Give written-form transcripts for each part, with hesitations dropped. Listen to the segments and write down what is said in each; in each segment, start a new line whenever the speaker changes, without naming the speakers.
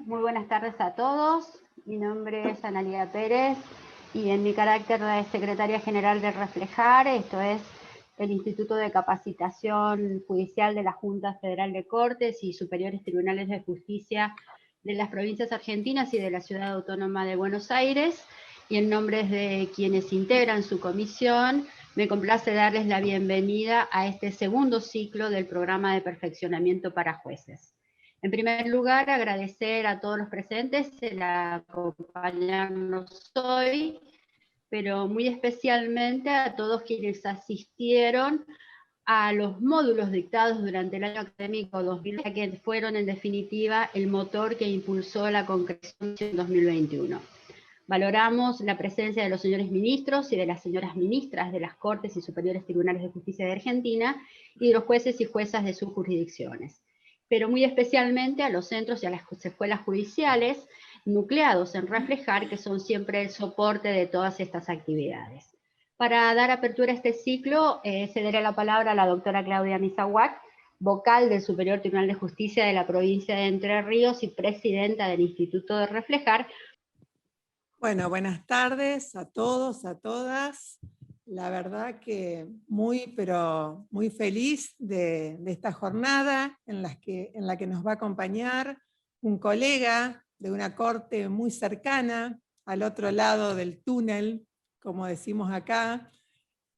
Muy buenas tardes a todos. Mi nombre es Analia Pérez y en mi carácter de secretaria general de Reflejar, esto es el Instituto de Capacitación Judicial de la Junta Federal de Cortes y Superiores Tribunales de Justicia de las provincias argentinas y de la Ciudad Autónoma de Buenos Aires, y en nombre de quienes integran su comisión, me complace darles la bienvenida a este segundo ciclo del programa de perfeccionamiento para jueces. En primer lugar, agradecer a todos los presentes el acompañarnos hoy, pero muy especialmente a todos quienes asistieron a los módulos dictados durante el año académico 2020, que fueron en definitiva el motor que impulsó la concreción en 2021. Valoramos la presencia de los señores ministros y de las señoras ministras de las Cortes y Superiores Tribunales de Justicia de Argentina y de los jueces y juezas de sus jurisdicciones, pero muy especialmente a los centros y a las escuelas judiciales nucleados en Reflejar, que son siempre el soporte de todas estas actividades. Para dar apertura a este ciclo, cederé la palabra a la doctora Claudia Misahuac, vocal del Superior Tribunal de Justicia de la provincia de Entre Ríos y presidenta del Instituto de Reflejar.
Bueno, buenas tardes a todos, a todas. La verdad que pero muy feliz de esta jornada en la que nos va a acompañar un colega de una corte muy cercana, al otro lado del túnel, como decimos acá,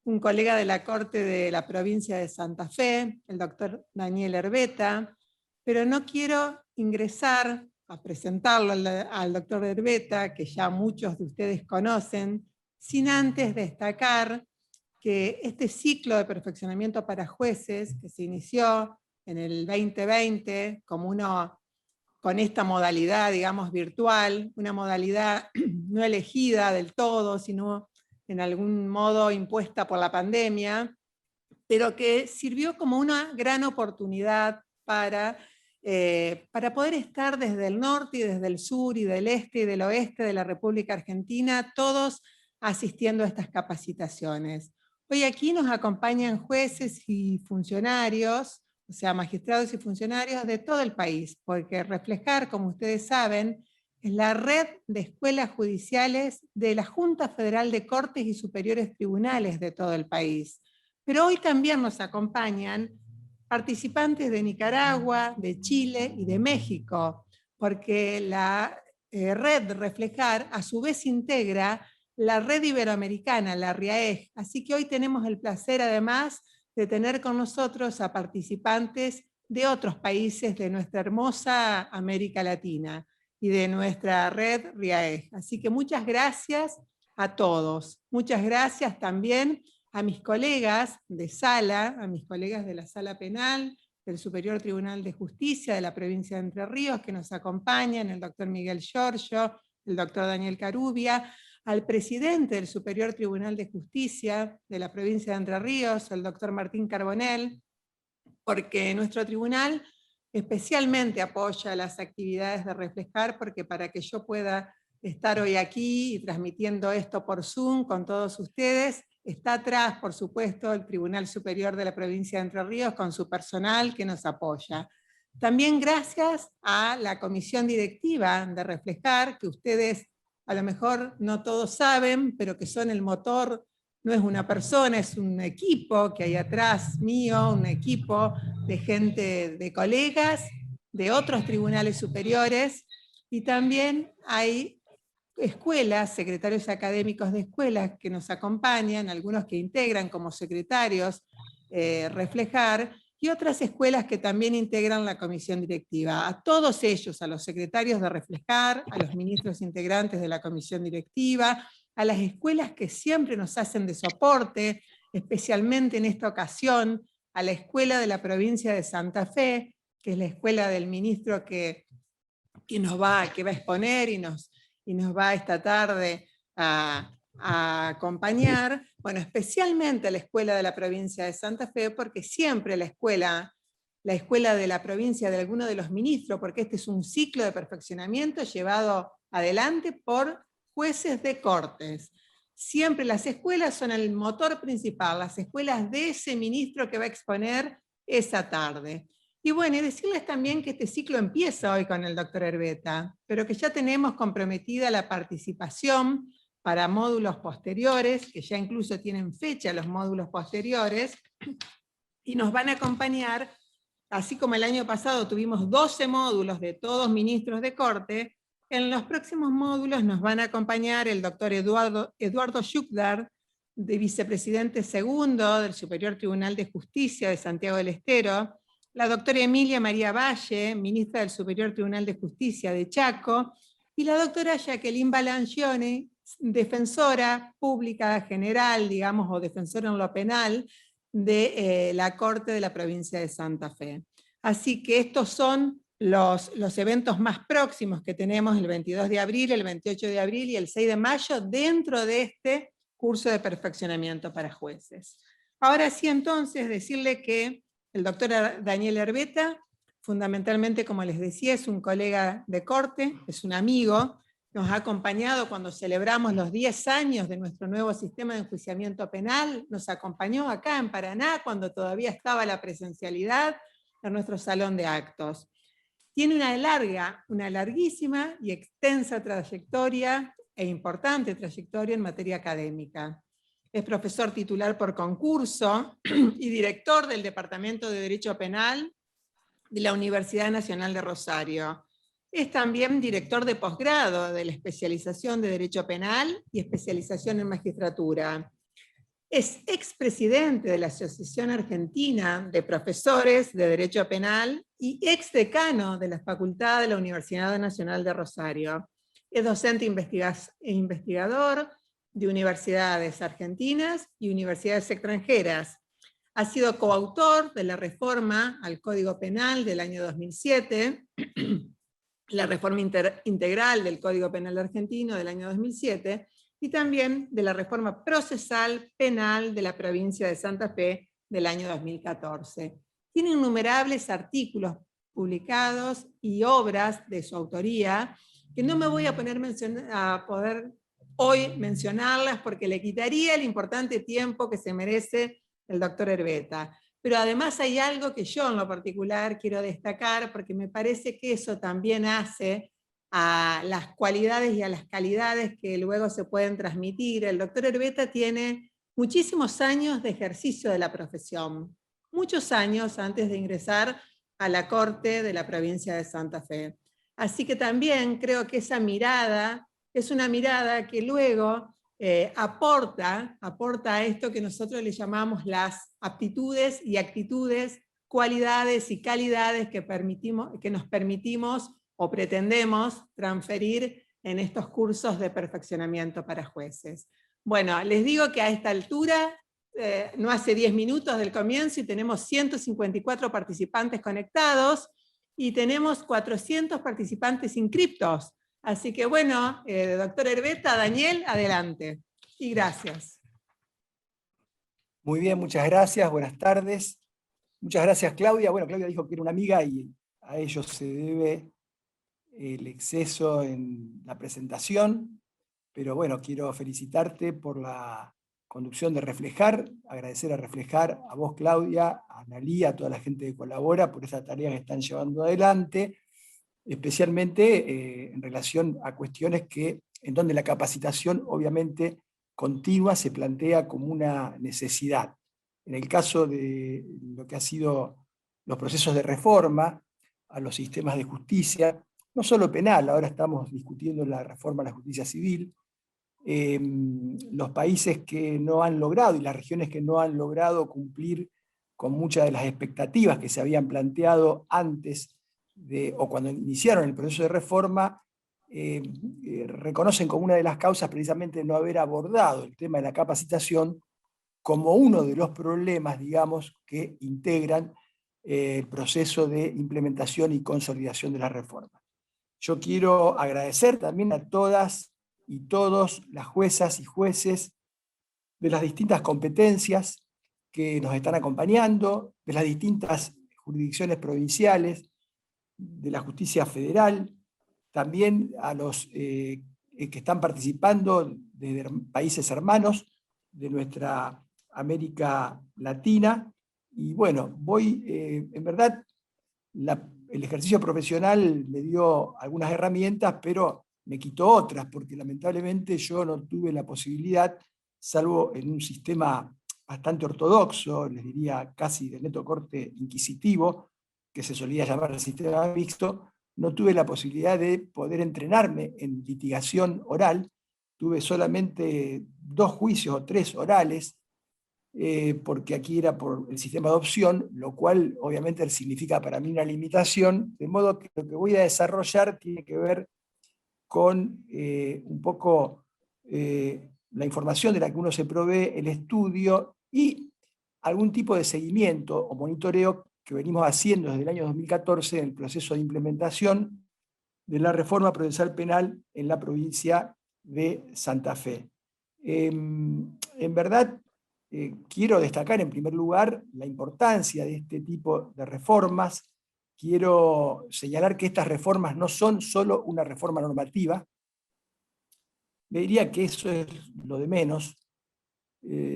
un colega de la Corte de la provincia de Santa Fe, el doctor Daniel Herbeta, pero no quiero ingresar a presentarlo al doctor Herbeta, que ya muchos de ustedes conocen, sin antes destacar que este ciclo de perfeccionamiento para jueces, que se inició en el 2020 con esta modalidad, digamos, virtual, una modalidad no elegida del todo, sino en algún modo impuesta por la pandemia, pero que sirvió como una gran oportunidad para poder estar desde el norte y desde el sur y del este y del oeste de la República Argentina, todos asistiendo a estas capacitaciones. Hoy aquí nos acompañan jueces y funcionarios, o sea, magistrados y funcionarios de todo el país, porque Reflejar, como ustedes saben, es la red de escuelas judiciales de la Junta Federal de Cortes y Superiores Tribunales de todo el país. Pero hoy también nos acompañan participantes de Nicaragua, de Chile y de México, porque la red Reflejar a su vez integra la red iberoamericana, la RIAEJ. Así que hoy tenemos el placer además de tener con nosotros a participantes de otros países de nuestra hermosa América Latina y de nuestra red RIAEJ. Así que muchas gracias a todos. Muchas gracias también a mis colegas de sala, a mis colegas de la Sala Penal, del Superior Tribunal de Justicia de la provincia de Entre Ríos, que nos acompañan, el doctor Miguel Giorgio, el doctor Daniel Carubia, al presidente del Superior Tribunal de Justicia de la provincia de Entre Ríos, el doctor Martín Carbonell, porque nuestro tribunal especialmente apoya las actividades de Reflejar, porque para que yo pueda estar hoy aquí y transmitiendo esto por Zoom con todos ustedes, está atrás, por supuesto, el Tribunal Superior de la provincia de Entre Ríos con su personal que nos apoya. También gracias a la comisión directiva de Reflejar, que ustedes a lo mejor no todos saben, pero que son el motor. No es una persona, es un equipo que hay atrás mío, un equipo de gente, de colegas, de otros tribunales superiores, y también hay escuelas, secretarios académicos de escuelas que nos acompañan, algunos que integran como secretarios Reflejar, y otras escuelas que también integran la comisión directiva. A todos ellos, a los secretarios de Reflejar, a los ministros integrantes de la comisión directiva, a las escuelas que siempre nos hacen de soporte, especialmente en esta ocasión, a la escuela de la provincia de Santa Fe, que es la escuela del ministro que va a exponer y nos va esta tarde a acompañar. Bueno, especialmente a la escuela de la provincia de Santa Fe, porque siempre la escuela de la provincia de alguno de los ministros, porque este es un ciclo de perfeccionamiento llevado adelante por jueces de cortes. Siempre las escuelas son el motor principal, las escuelas de ese ministro que va a exponer esa tarde. Y bueno, y decirles también que este ciclo empieza hoy con el doctor Herbeta, pero que ya tenemos comprometida la participación para módulos posteriores, que ya incluso tienen fecha los módulos posteriores, y nos van a acompañar, así como el año pasado tuvimos 12 módulos de todos ministros de corte, en los próximos módulos nos van a acompañar el doctor Eduardo Schukdar, de vicepresidente segundo del Superior Tribunal de Justicia de Santiago del Estero, la doctora Emilia María Valle, ministra del Superior Tribunal de Justicia de Chaco, y la doctora Jacqueline Balangione, defensora pública general, digamos, o defensora en lo penal, de la Corte de la provincia de Santa Fe. Así que estos son los eventos más próximos que tenemos el 22 de abril, el 28 de abril y el 6 de mayo dentro de este curso de perfeccionamiento para jueces. Ahora sí, entonces, decirle que el doctor Daniel Herbeta, fundamentalmente, como les decía, es un colega de corte, es un amigo, nos ha acompañado cuando celebramos los 10 años de nuestro nuevo sistema de enjuiciamiento penal, nos acompañó acá en Paraná cuando todavía estaba la presencialidad en nuestro salón de actos. Tiene una larguísima y extensa trayectoria e importante trayectoria en materia académica. Es profesor titular por concurso y director del Departamento de Derecho Penal de la Universidad Nacional de Rosario. Es también director de posgrado de la especialización de Derecho Penal y especialización en Magistratura. Es expresidente de la Asociación Argentina de Profesores de Derecho Penal y exdecano de la Facultad de la Universidad Nacional de Rosario. Es docente e investigador de universidades argentinas y universidades extranjeras. Ha sido coautor de la reforma al Código Penal del año 2007, la reforma integral del Código Penal argentino del año 2007, y también de la reforma procesal penal de la provincia de Santa Fe del año 2014. Tiene innumerables artículos publicados y obras de su autoría, que no me voy a poder hoy mencionarlas porque le quitaría el importante tiempo que se merece el doctor Herbeta. Pero además hay algo que yo en lo particular quiero destacar, porque me parece que eso también hace a las cualidades y a las calidades que luego se pueden transmitir. El doctor Herbeta tiene muchísimos años de ejercicio de la profesión, muchos años antes de ingresar a la Corte de la provincia de Santa Fe. Así que también creo que esa mirada es una mirada que luego aporta a esto que nosotros le llamamos las aptitudes y actitudes, cualidades y calidades que nos permitimos o pretendemos transferir en estos cursos de perfeccionamiento para jueces. Bueno, les digo que a esta altura, no hace 10 minutos del comienzo, y tenemos 154 participantes conectados, y tenemos 400 participantes inscriptos. Así que bueno, doctor Herbeta, Daniel, adelante. Y gracias.
Muy bien, muchas gracias, buenas tardes. Muchas gracias, Claudia. Bueno, Claudia dijo que era una amiga y a ello se debe el exceso en la presentación, pero bueno, quiero felicitarte por la conducción de Reflejar, agradecer a Reflejar, a vos, Claudia, a Analía, a toda la gente que colabora por esa tarea que están llevando adelante, especialmente en relación a cuestiones en donde la capacitación obviamente continua se plantea como una necesidad. En el caso de lo que ha sido los procesos de reforma a los sistemas de justicia, no solo penal, ahora estamos discutiendo la reforma a la justicia civil, los países que no han logrado y las regiones que no han logrado cumplir con muchas de las expectativas que se habían planteado antes o cuando iniciaron el proceso de reforma, reconocen como una de las causas precisamente no haber abordado el tema de la capacitación como uno de los problemas, digamos, que integran el proceso de implementación y consolidación de la reforma. Yo quiero agradecer también a todas y todos las juezas y jueces de las distintas competencias que nos están acompañando, de las distintas jurisdicciones provinciales, de la justicia federal, también a los que están participando de países hermanos de nuestra América Latina. Y bueno, voy en verdad el ejercicio profesional me dio algunas herramientas, pero me quitó otras, porque lamentablemente yo no tuve la posibilidad, salvo en un sistema bastante ortodoxo, les diría casi de neto corte inquisitivo, que se solía llamar el sistema mixto, no tuve la posibilidad de poder entrenarme en litigación oral. Tuve solamente 2 juicios o 3 orales, porque aquí era por el sistema de opción, lo cual obviamente significa para mí una limitación, de modo que lo que voy a desarrollar tiene que ver con un poco la información de la que uno se provee, el estudio y algún tipo de seguimiento o monitoreo que venimos haciendo desde el año 2014 en el proceso de implementación de la reforma procesal penal en la provincia de Santa Fe. En verdad, quiero destacar en primer lugar la importancia de este tipo de reformas. Quiero señalar que estas reformas no son solo una reforma normativa. Le diría que eso es lo de menos.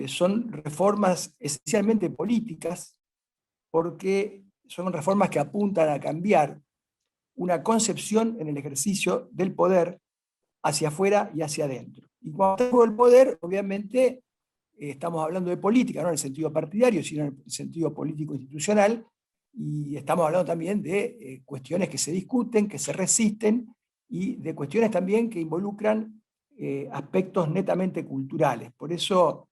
Son reformas esencialmente políticas, porque son reformas que apuntan a cambiar una concepción en el ejercicio del poder hacia afuera y hacia adentro. Y cuando hablamos del poder, obviamente, estamos hablando de política, no en el sentido partidario, sino en el sentido político-institucional, y estamos hablando también de cuestiones que se discuten, que se resisten, y de cuestiones también que involucran aspectos netamente culturales. Por eso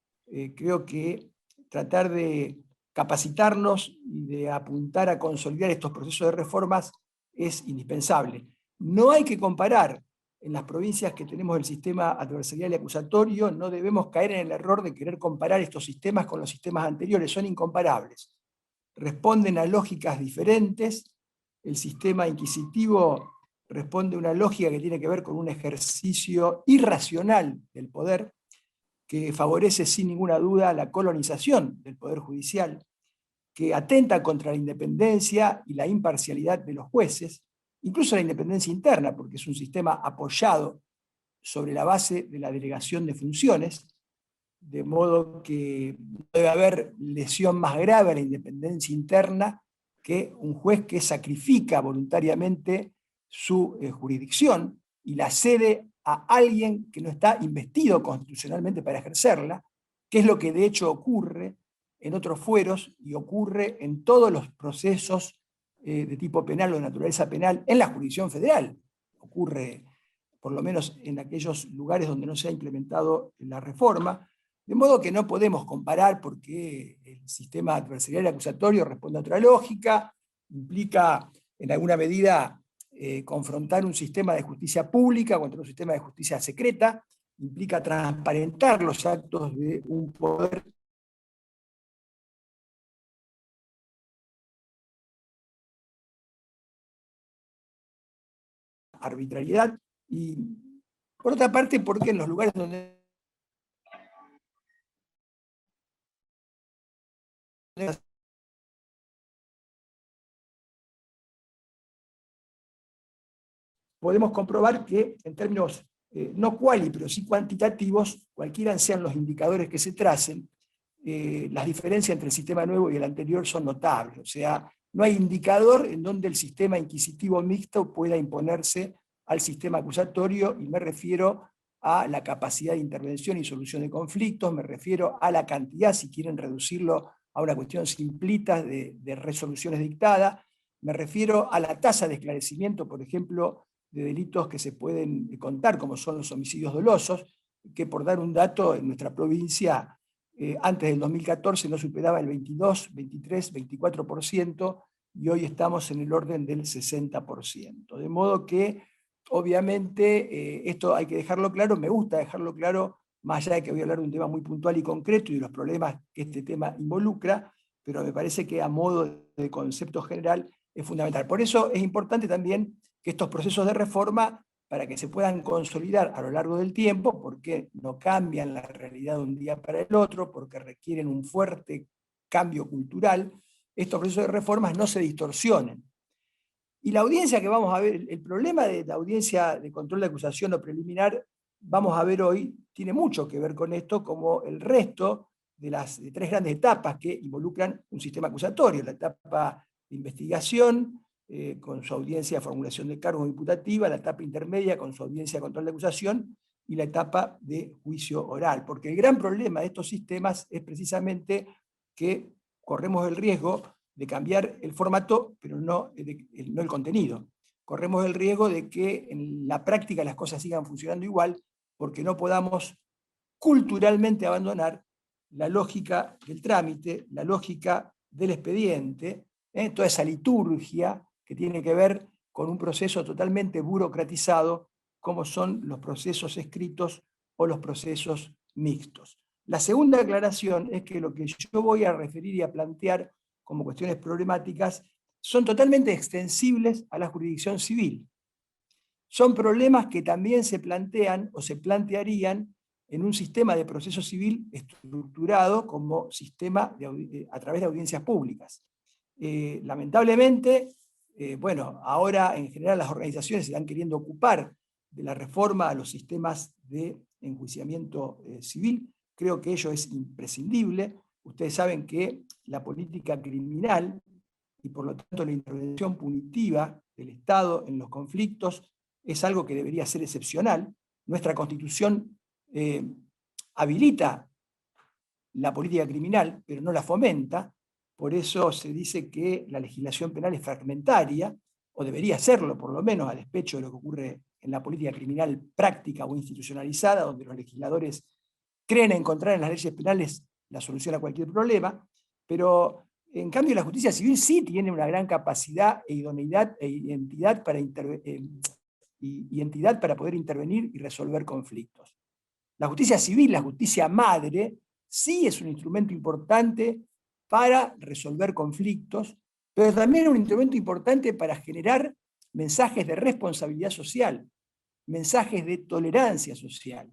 creo que tratar de capacitarnos y de apuntar a consolidar estos procesos de reformas es indispensable. No hay que comparar en las provincias que tenemos el sistema adversarial y acusatorio, no debemos caer en el error de querer comparar estos sistemas con los sistemas anteriores, son incomparables. Responden a lógicas diferentes, el sistema inquisitivo responde a una lógica que tiene que ver con un ejercicio irracional del poder, que favorece sin ninguna duda la colonización del poder judicial, que atenta contra la independencia y la imparcialidad de los jueces, incluso la independencia interna, porque es un sistema apoyado sobre la base de la delegación de funciones, de modo que no debe haber lesión más grave a la independencia interna que un juez que sacrifica voluntariamente su jurisdicción y la cede a alguien que no está investido constitucionalmente para ejercerla, que es lo que de hecho ocurre en otros fueros y ocurre en todos los procesos de tipo penal o de naturaleza penal en la jurisdicción federal. Ocurre por lo menos en aquellos lugares donde no se ha implementado la reforma, de modo que no podemos comparar porque el sistema adversarial acusatorio responde a otra lógica, implica en alguna medida confrontar un sistema de justicia pública contra un sistema de justicia secreta, implica transparentar los actos de un poder arbitrariedad, y por otra parte porque en los lugares donde podemos comprobar que en términos no cuali, pero sí cuantitativos, cualquiera sean los indicadores que se tracen, las diferencias entre el sistema nuevo y el anterior son notables. O sea, no hay indicador en donde el sistema inquisitivo mixto pueda imponerse al sistema acusatorio, y me refiero a la capacidad de intervención y solución de conflictos, me refiero a la cantidad, si quieren reducirlo a una cuestión simplista, de resoluciones dictadas, me refiero a la tasa de esclarecimiento, por ejemplo, de delitos que se pueden contar, como son los homicidios dolosos, que por dar un dato, en nuestra provincia, antes del 2014 no superaba el 22, 23, 24%, y hoy estamos en el orden del 60%. De modo que, obviamente, esto hay que dejarlo claro, me gusta dejarlo claro, más allá de que voy a hablar de un tema muy puntual y concreto y de los problemas que este tema involucra, pero me parece que a modo de concepto general es fundamental. Por eso es importante también que estos procesos de reforma, para que se puedan consolidar a lo largo del tiempo, porque no cambian la realidad de un día para el otro, porque requieren un fuerte cambio cultural, estos procesos de reformas no se distorsionen. Y la audiencia que vamos a ver, el problema de la audiencia de control de acusación o preliminar, vamos a ver hoy, tiene mucho que ver con esto, como el resto de las 3 grandes etapas que involucran un sistema acusatorio: la etapa de investigación, con su audiencia de formulación de cargos imputativa, la etapa intermedia con su audiencia de control de acusación y la etapa de juicio oral. Porque el gran problema de estos sistemas es precisamente que corremos el riesgo de cambiar el formato, pero no el contenido. Corremos el riesgo de que en la práctica las cosas sigan funcionando igual, porque no podamos culturalmente abandonar la lógica del trámite, la lógica del expediente, toda esa liturgia que tiene que ver con un proceso totalmente burocratizado, como son los procesos escritos o los procesos mixtos. La segunda aclaración es que lo que yo voy a referir y a plantear como cuestiones problemáticas son totalmente extensibles a la jurisdicción civil. Son problemas que también se plantean o se plantearían en un sistema de proceso civil estructurado como sistema a través de audiencias públicas. Lamentablemente, bueno, ahora en general las organizaciones se están queriendo ocupar de la reforma a los sistemas de enjuiciamiento civil. Creo que ello es imprescindible. Ustedes saben que la política criminal y por lo tanto la intervención punitiva del Estado en los conflictos es algo que debería ser excepcional. Nuestra Constitución habilita la política criminal, pero no la fomenta. Por eso se dice que la legislación penal es fragmentaria, o debería serlo por lo menos, a despecho de lo que ocurre en la política criminal práctica o institucionalizada, donde los legisladores creen encontrar en las leyes penales la solución a cualquier problema, pero en cambio la justicia civil sí tiene una gran capacidad e idoneidad e identidad para y entidad para poder intervenir y resolver conflictos. La justicia civil, la justicia madre, sí es un instrumento importante para resolver conflictos, pero también es un instrumento importante para generar mensajes de responsabilidad social, mensajes de tolerancia social,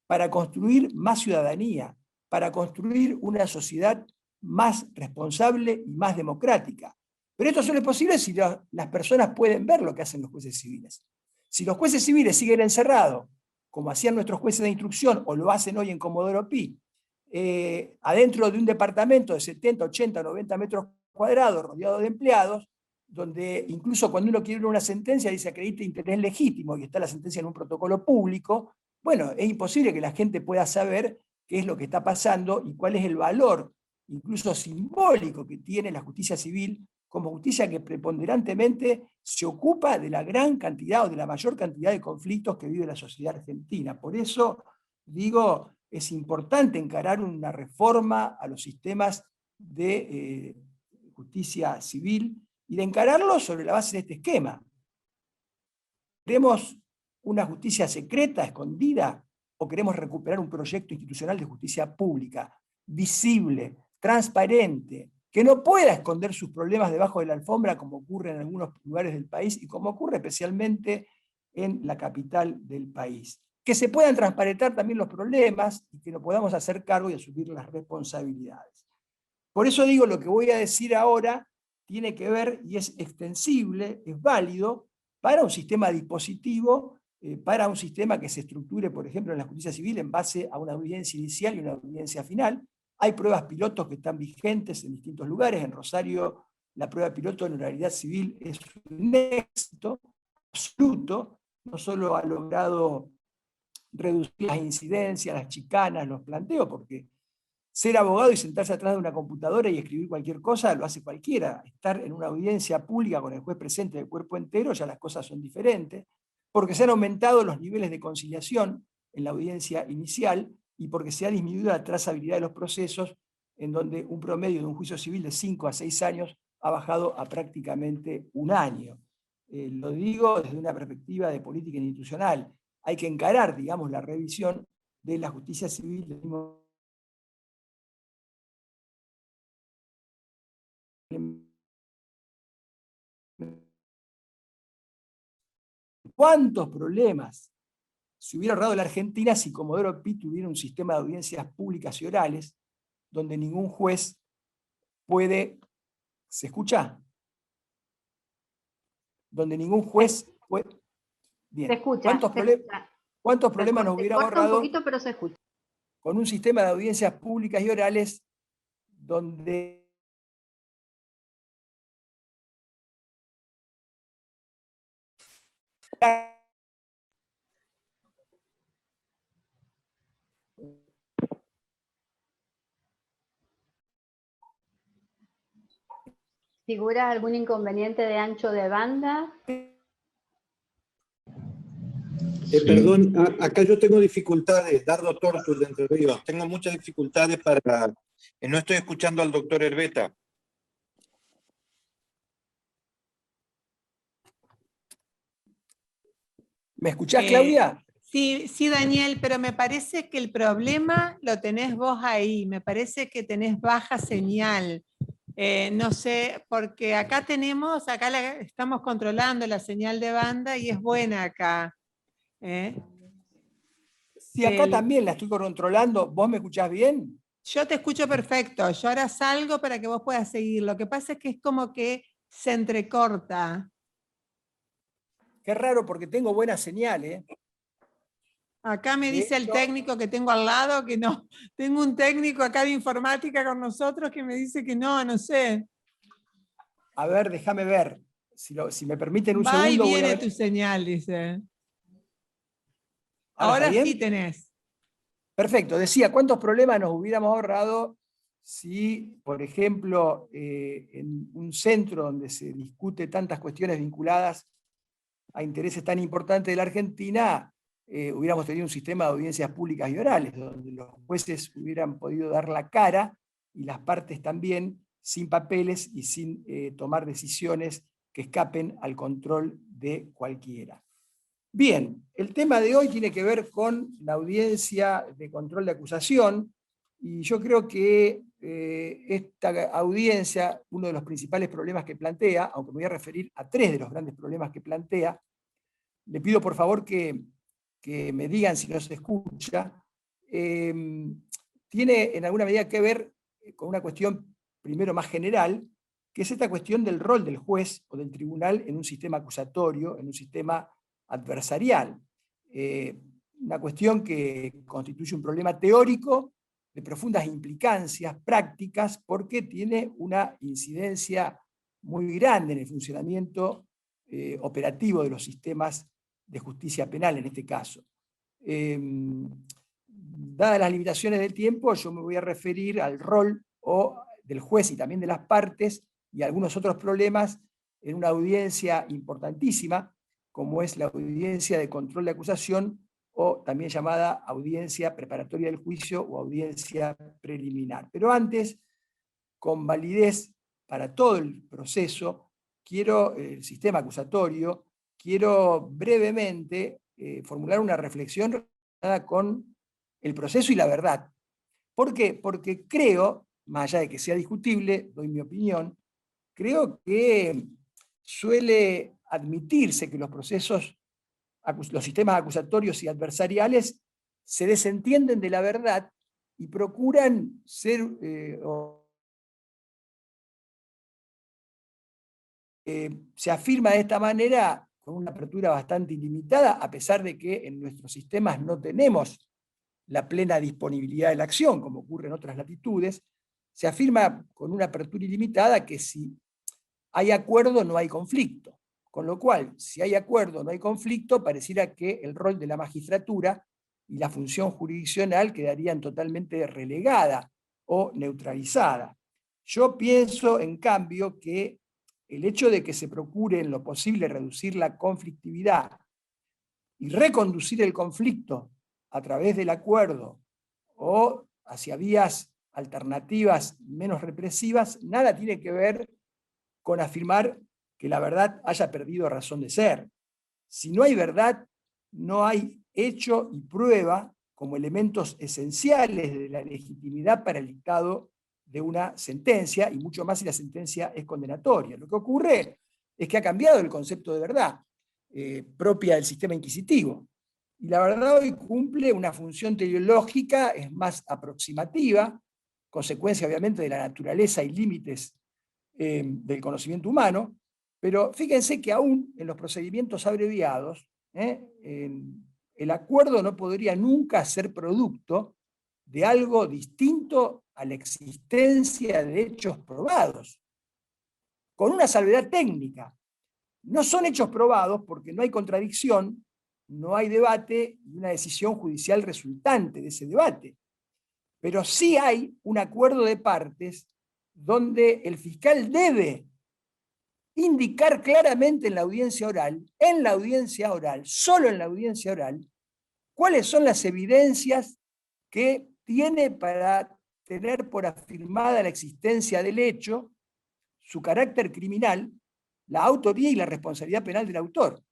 para construir más ciudadanía, para construir una sociedad más responsable y más democrática. Pero esto solo es posible si las personas pueden ver lo que hacen los jueces civiles. Si los jueces civiles siguen encerrados, como hacían nuestros jueces de instrucción, o lo hacen hoy en Comodoro Pi, adentro de un departamento de 70, 80, 90 metros cuadrados, rodeado de empleados, donde incluso cuando uno quiere una sentencia dice acredita interés legítimo y está la sentencia en un protocolo público, bueno, es imposible que la gente pueda saber qué es lo que está pasando y cuál es el valor, incluso simbólico, que tiene la justicia civil como justicia que preponderantemente se ocupa de la gran cantidad o de la mayor cantidad de conflictos que vive la sociedad argentina. Por eso, digo, es importante encarar una reforma a los sistemas de justicia civil y de encararlo sobre la base de este esquema. ¿Queremos una justicia secreta, escondida, o queremos recuperar un proyecto institucional de justicia pública, visible, transparente, que no pueda esconder sus problemas debajo de la alfombra como ocurre en algunos lugares del país y como ocurre especialmente en la capital del país? Que se puedan transparentar también los problemas y que nos podamos hacer cargo y asumir las responsabilidades. Por eso digo, lo que voy a decir ahora tiene que ver y es extensible, es válido para un sistema dispositivo, para un sistema que se estructure, por ejemplo, en la justicia civil en base a una audiencia inicial y una audiencia final. Hay pruebas pilotos que están vigentes en distintos lugares. En Rosario, la prueba piloto en oralidad civil es un éxito absoluto. No solo ha logrado reducir las incidencias, las chicanas, los planteos, porque ser abogado y sentarse atrás de una computadora y escribir cualquier cosa lo hace cualquiera. Estar en una audiencia pública con el juez presente de cuerpo entero, ya las cosas son diferentes, porque se han aumentado los niveles de conciliación en la audiencia inicial y porque se ha disminuido la trazabilidad de los procesos, en donde un promedio de un juicio civil de 5 a 6 años ha bajado a prácticamente un año. Lo digo desde una perspectiva de política institucional. Hay que encarar, digamos, la revisión de la justicia civil del mismo. ¿Cuántos problemas se hubiera ahorrado la Argentina si Comodoro Pi tuviera un sistema de audiencias públicas y orales donde ningún juez puede... ¿Se escucha? Donde ningún juez puede... Bien.
Se escucha.
¿Cuántos problemas nos hubiera ahorrado
un poquito, pero se escucha.
Con un sistema de audiencias públicas y orales donde
¿Figura algún inconveniente de ancho de banda?
Perdón, acá yo tengo dificultades, Dardo Tortul de Entre Ríos. Tengo muchas dificultades para... no estoy escuchando al doctor Herbeta.
¿Me escuchás, Claudia?
Sí, sí, Daniel, pero me parece que el problema lo tenés vos ahí. Me parece que tenés baja señal. No sé, porque acá estamos controlando la señal de banda y es buena acá.
Sí, acá también la estoy controlando. ¿Vos me escuchás bien?
Yo te escucho perfecto. Yo ahora salgo para que vos puedas seguir. Lo que pasa es que es como que se entrecorta.
Qué raro porque tengo buena señal, ¿eh?
Acá me dice el técnico que tengo al lado que no. Tengo un técnico acá de informática con nosotros que me dice que no sé.
A ver, déjame ver. Si me permiten un
Va y
segundo, voy a
viene
ver.
tu señal, dice.
¿Ahora está
Ahora
bien?
sí tenés.
Perfecto. Decía, ¿cuántos problemas nos hubiéramos ahorrado si, por ejemplo, en un centro donde se discute tantas cuestiones vinculadas a intereses tan importantes de la Argentina, hubiéramos tenido un sistema de audiencias públicas y orales, donde los jueces hubieran podido dar la cara y las partes también, sin papeles y sin tomar decisiones que escapen al control de cualquiera? Bien, el tema de hoy tiene que ver con la audiencia de control de acusación, y yo creo que esta audiencia, uno de los principales problemas que plantea, aunque me voy a referir a 3 de los grandes problemas que plantea, le pido por favor que me digan si no se escucha, tiene en alguna medida que ver con una cuestión primero más general, que es esta cuestión del rol del juez o del tribunal en un sistema acusatorio, en un sistema adversarial. Una cuestión que constituye un problema teórico de profundas implicancias prácticas, porque tiene una incidencia muy grande en el funcionamiento operativo de los sistemas de justicia penal en este caso. Dadas las limitaciones del tiempo, yo me voy a referir al rol del juez y también de las partes y algunos otros problemas en una audiencia importantísima, como es la audiencia de control de acusación, o también llamada audiencia preparatoria del juicio o audiencia preliminar. Pero antes, con validez para todo el proceso, el sistema acusatorio, quiero brevemente formular una reflexión relacionada con el proceso y la verdad. ¿Por qué? Porque creo, más allá de que sea discutible, doy mi opinión, creo que suele admitirse que los sistemas acusatorios y adversariales se desentienden de la verdad y procuran ser se afirma de esta manera con una apertura bastante ilimitada, a pesar de que en nuestros sistemas no tenemos la plena disponibilidad de la acción, como ocurre en otras latitudes. Se afirma con una apertura ilimitada que si hay acuerdo no hay conflicto. Con lo cual, si hay acuerdo no hay conflicto, pareciera que el rol de la magistratura y la función jurisdiccional quedarían totalmente relegada o neutralizada. Yo pienso, en cambio, que el hecho de que se procure en lo posible reducir la conflictividad y reconducir el conflicto a través del acuerdo o hacia vías alternativas menos represivas, nada tiene que ver con afirmar que la verdad haya perdido razón de ser. Si no hay verdad, no hay hecho y prueba como elementos esenciales de la legitimidad para el dictado de una sentencia, y mucho más si la sentencia es condenatoria. Lo que ocurre es que ha cambiado el concepto de verdad propia del sistema inquisitivo. Y la verdad hoy cumple una función teleológica, es más aproximativa, consecuencia obviamente de la naturaleza y límites del conocimiento humano, pero fíjense que aún en los procedimientos abreviados, el acuerdo no podría nunca ser producto de algo distinto a la existencia de hechos probados, con una salvedad técnica. No son hechos probados porque no hay contradicción, no hay debate y una decisión judicial resultante de ese debate. Pero sí hay un acuerdo de partes donde el fiscal debe indicar claramente en la audiencia oral, solo en la audiencia oral, cuáles son las evidencias que tiene para tener por afirmada la existencia del hecho, su carácter criminal, la autoría y la responsabilidad penal del autor.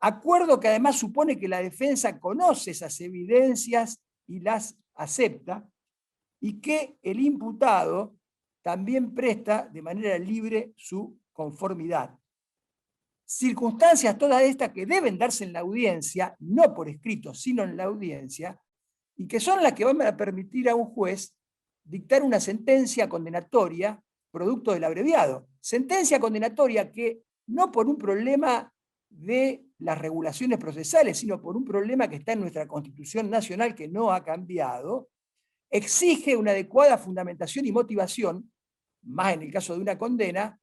Acuerdo que además supone que la defensa conoce esas evidencias y las acepta, y que el imputado también presta de manera libre su conformidad. Circunstancias todas estas que deben darse en la audiencia, no por escrito, sino en la audiencia, y que son las que van a permitir a un juez dictar una sentencia condenatoria producto del abreviado. Sentencia condenatoria que no por un problema de las regulaciones procesales, sino por un problema que está en nuestra Constitución Nacional que no ha cambiado, exige una adecuada fundamentación y motivación, más en el caso de una condena,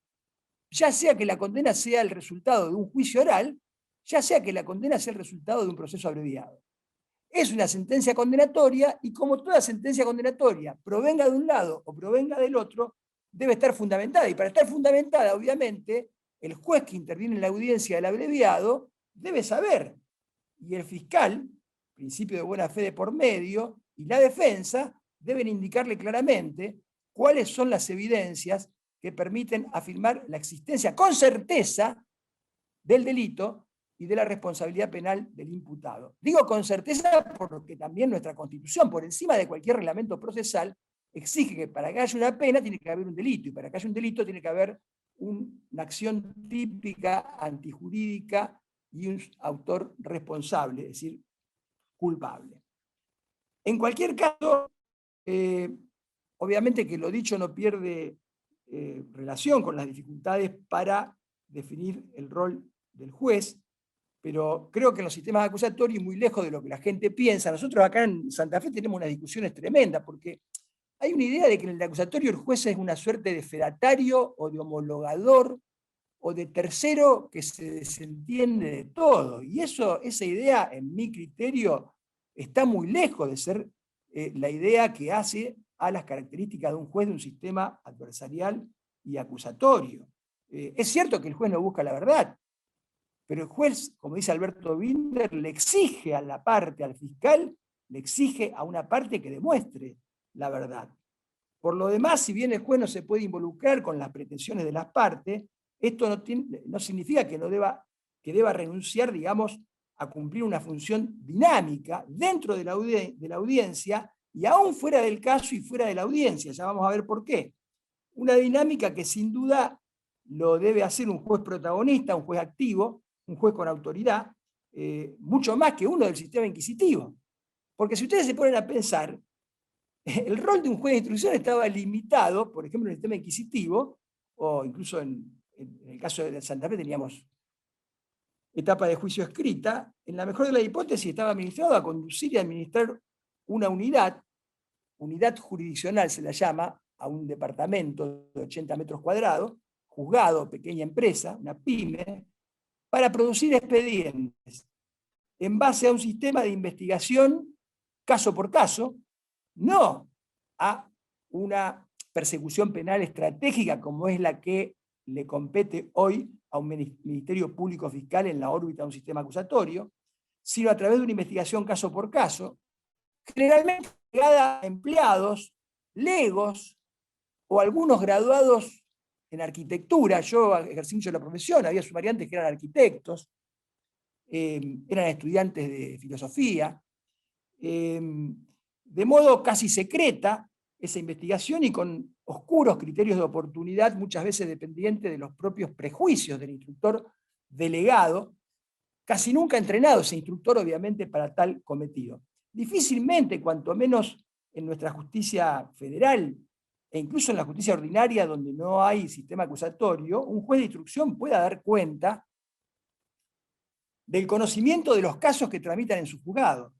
ya sea que la condena sea el resultado de un juicio oral, ya sea que la condena sea el resultado de un proceso abreviado. Es una sentencia condenatoria y como toda sentencia condenatoria, provenga de un lado o provenga del otro, debe estar fundamentada. Y para estar fundamentada, obviamente, el juez que interviene en la audiencia del abreviado debe saber. Y el fiscal, principio de buena fe de por medio, y la defensa deben indicarle claramente cuáles son las evidencias que permiten afirmar la existencia con certeza del delito y de la responsabilidad penal del imputado. Digo con certeza porque también nuestra Constitución, por encima de cualquier reglamento procesal, exige que para que haya una pena tiene que haber un delito, y para que haya un delito tiene que haber una acción típica, antijurídica, y un autor responsable, es decir, culpable. En cualquier caso, obviamente que lo dicho no pierde relación con las dificultades para definir el rol del juez, pero creo que en los sistemas acusatorios, muy lejos de lo que la gente piensa, nosotros acá en Santa Fe tenemos unas discusiones tremendas, porque hay una idea de que en el acusatorio el juez es una suerte de fedatario o de homologador o de tercero que se desentiende de todo. Y esa idea, en mi criterio, está muy lejos de ser la idea que hace a las características de un juez de un sistema adversarial y acusatorio. Es cierto que el juez no busca la verdad, pero el juez, como dice Alberto Binder, le exige a la parte, al fiscal, le exige a una parte que demuestre la verdad. Por lo demás, si bien el juez no se puede involucrar con las pretensiones de las partes, esto no significa que deba renunciar, digamos, a cumplir una función dinámica dentro de la audiencia y aún fuera del caso y fuera de la audiencia. Ya vamos a ver por qué. Una dinámica que sin duda lo debe hacer un juez protagonista, un juez activo, un juez con autoridad, mucho más que uno del sistema inquisitivo. Porque si ustedes se ponen a pensar, el rol de un juez de instrucción estaba limitado, por ejemplo, en el sistema inquisitivo, o incluso en el caso de Santa Fe teníamos etapa de juicio escrita. En la mejor de la hipótesis estaba administrado a conducir y administrar una unidad jurisdiccional se la llama, a un departamento de 80 metros cuadrados, juzgado, pequeña empresa, una pyme, para producir expedientes en base a un sistema de investigación caso por caso, no a una persecución penal estratégica como es la que le compete hoy a un ministerio público fiscal en la órbita de un sistema acusatorio, sino a través de una investigación caso por caso, generalmente ligada a empleados, legos o algunos graduados en arquitectura. Yo ejercí mucho la profesión, había sumariantes que eran arquitectos, eran estudiantes de filosofía, de modo casi secreta esa investigación y con oscuros criterios de oportunidad, muchas veces dependientes de los propios prejuicios del instructor delegado, casi nunca entrenado ese instructor, obviamente, para tal cometido. Difícilmente, cuanto menos en nuestra justicia federal, e incluso en la justicia ordinaria, donde no hay sistema acusatorio, un juez de instrucción pueda dar cuenta del conocimiento de los casos que tramitan en su juzgado.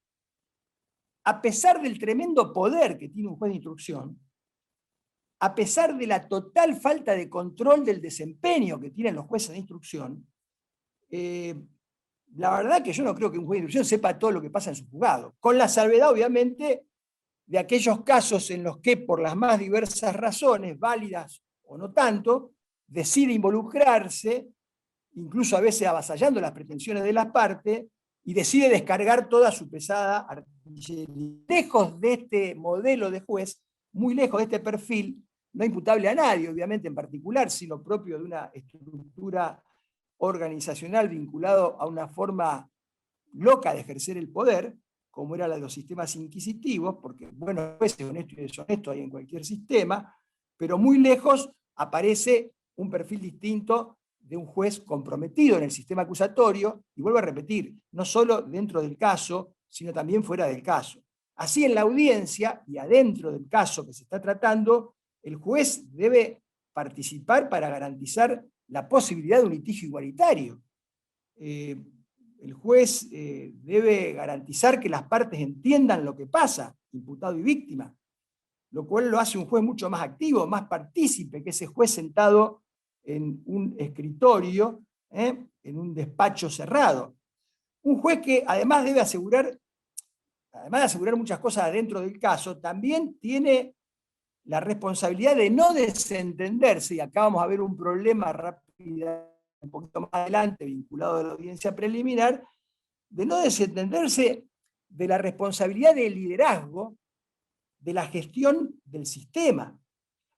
A pesar del tremendo poder que tiene un juez de instrucción, a pesar de la total falta de control del desempeño que tienen los jueces de instrucción, la verdad que yo no creo que un juez de instrucción sepa todo lo que pasa en su juzgado, con la salvedad, obviamente, de aquellos casos en los que, por las más diversas razones, válidas o no tanto, decide involucrarse, incluso a veces avasallando las pretensiones de las partes, y decide descargar toda su pesada artillería. Lejos de este modelo de juez, muy lejos de este perfil, no imputable a nadie, obviamente en particular, sino propio de una estructura organizacional vinculado a una forma loca de ejercer el poder, como era la de los sistemas inquisitivos, porque, bueno, jueces honestos y deshonestos hay en cualquier sistema, pero muy lejos aparece un perfil distinto de un juez comprometido en el sistema acusatorio, y vuelvo a repetir, no solo dentro del caso, sino también fuera del caso. Así, en la audiencia y adentro del caso que se está tratando, el juez debe participar para garantizar la posibilidad de un litigio igualitario. El juez debe garantizar que las partes entiendan lo que pasa, imputado y víctima, lo cual lo hace un juez mucho más activo, más partícipe que ese juez sentado en un escritorio, en un despacho cerrado. Un juez que además debe asegurar, además de asegurar muchas cosas adentro del caso, también tiene la responsabilidad de no desentenderse, y acá vamos a ver un problema rápido, un poquito más adelante, vinculado a la audiencia preliminar, de no desentenderse de la responsabilidad del liderazgo de la gestión del sistema.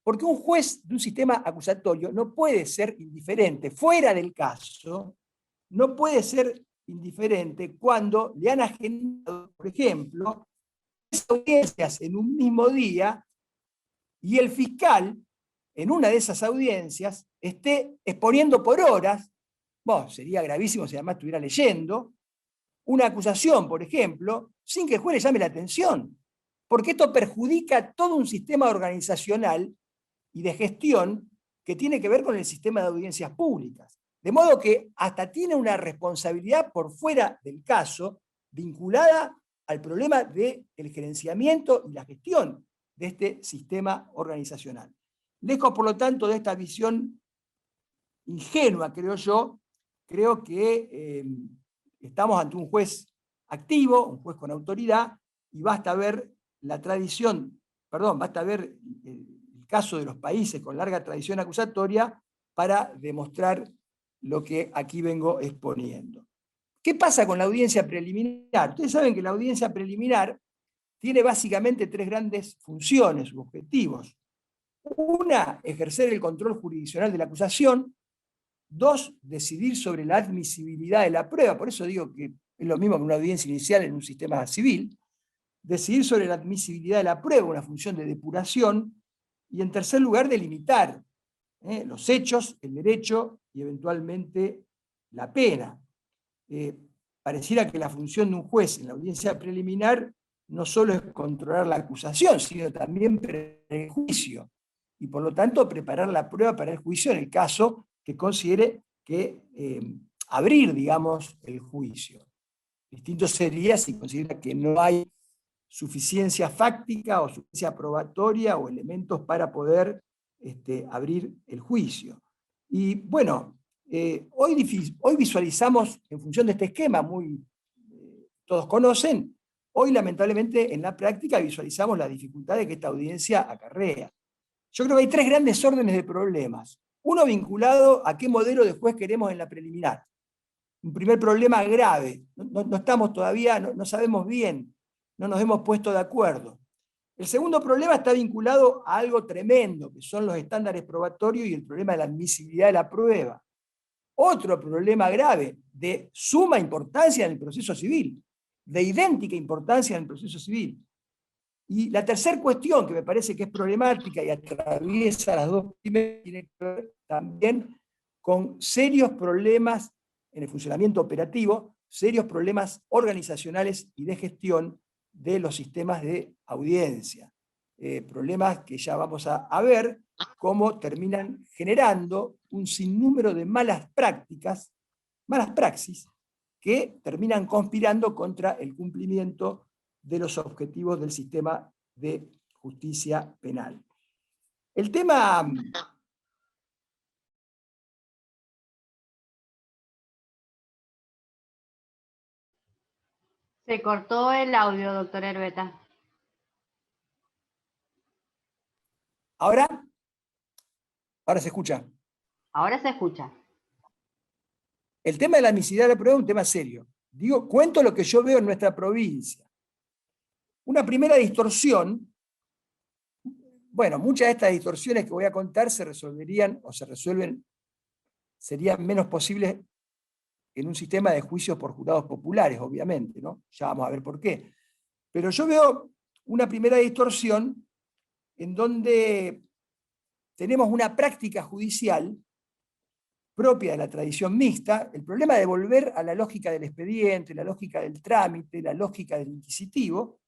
Porque un juez de un sistema acusatorio no puede ser indiferente, fuera del caso, no puede ser indiferente cuando le han agendado, por ejemplo, 3 audiencias en un mismo día, y el fiscal, en una de esas audiencias, esté exponiendo por horas, bueno, sería gravísimo si además estuviera leyendo, una acusación, por ejemplo, sin que el juez le llame la atención, porque esto perjudica todo un sistema organizacional y de gestión que tiene que ver con el sistema de audiencias públicas. De modo que hasta tiene una responsabilidad por fuera del caso vinculada al problema del gerenciamiento y la gestión de este sistema organizacional. Lejos, por lo tanto, de esta visión ingenua, creo yo, creo que estamos ante un juez activo, un juez con autoridad, y basta ver la tradición, basta ver el caso de los países con larga tradición acusatoria para demostrar lo que aquí vengo exponiendo. ¿Qué pasa con la audiencia preliminar? Ustedes saben que la audiencia preliminar tiene básicamente 3 grandes funciones u objetivos. Una, ejercer el control jurisdiccional de la acusación. 2, decidir sobre la admisibilidad de la prueba. Por eso digo que es lo mismo que una audiencia inicial en un sistema civil. Decidir sobre la admisibilidad de la prueba, una función de depuración. Y en tercer lugar, delimitar los hechos, el derecho y eventualmente la pena. Pareciera que la función de un juez en la audiencia preliminar no solo es controlar la acusación, sino también preparar el juicio, y por lo tanto preparar la prueba para el juicio en el caso que considere que abrir, digamos, el juicio. Distinto sería si considera que no hay suficiencia fáctica o suficiencia probatoria o elementos para poder abrir el juicio. Y bueno, hoy visualizamos, en función de este esquema, todos conocen, hoy lamentablemente en la práctica visualizamos las dificultades que esta audiencia acarrea. Yo creo que hay 3 grandes órdenes de problemas. Uno vinculado a qué modelo de juez queremos en la preliminar. Un primer problema grave. No estamos todavía, no sabemos bien, no nos hemos puesto de acuerdo. El segundo problema está vinculado a algo tremendo, que son los estándares probatorios y el problema de la admisibilidad de la prueba. Otro problema grave, de suma importancia en el proceso civil, de idéntica importancia en el proceso civil. Y la tercera cuestión, que me parece que es problemática y atraviesa las 2 primeras, tiene que ver también con serios problemas en el funcionamiento operativo, serios problemas organizacionales y de gestión de los sistemas de audiencia. Problemas que ya vamos a ver cómo terminan generando un sinnúmero de malas praxis, que terminan conspirando contra el cumplimiento de los objetivos del sistema de justicia penal. El tema
Se cortó el audio, doctor Herbeta.
¿Ahora? Ahora se escucha.
Ahora se escucha.
El tema de la admisibilidad de la prueba es un tema serio. Digo, cuento lo que yo veo en nuestra provincia. Una primera distorsión, bueno, muchas de estas distorsiones que voy a contar se resolverían o se resuelven, serían menos posibles en un sistema de juicios por jurados populares, obviamente, ¿no? Ya vamos a ver por qué. Pero yo veo una primera distorsión en donde tenemos una práctica judicial propia de la tradición mixta, el problema de volver a la lógica del expediente, la lógica del trámite, la lógica del inquisitivo,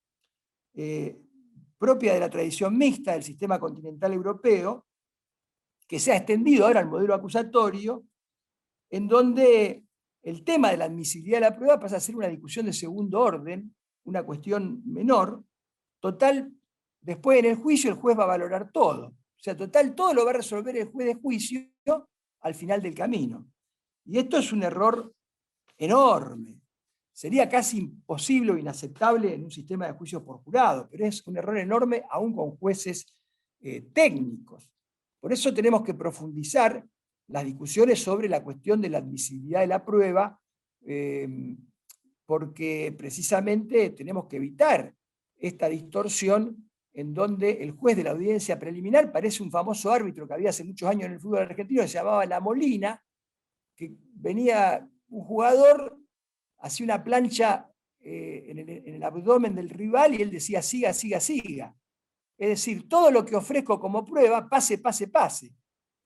propia de la tradición mixta del sistema continental europeo, que se ha extendido ahora al modelo acusatorio, en donde el tema de la admisibilidad de la prueba pasa a ser una discusión de segundo orden, una cuestión menor. Total, después en el juicio el juez va a valorar todo. O sea, total, todo lo va a resolver el juez de juicio al final del camino. Y esto es un error enorme. Sería casi imposible o inaceptable en un sistema de juicios por jurado, pero es un error enorme aún con jueces técnicos. Por eso tenemos que profundizar las discusiones sobre la cuestión de la admisibilidad de la prueba, porque precisamente tenemos que evitar esta distorsión en donde el juez de la audiencia preliminar parece un famoso árbitro que había hace muchos años en el fútbol argentino, que se llamaba La Molina, que venía un jugador, hacía una plancha en el abdomen del rival y él decía siga, siga, siga. Es decir, todo lo que ofrezco como prueba, pase, pase, pase.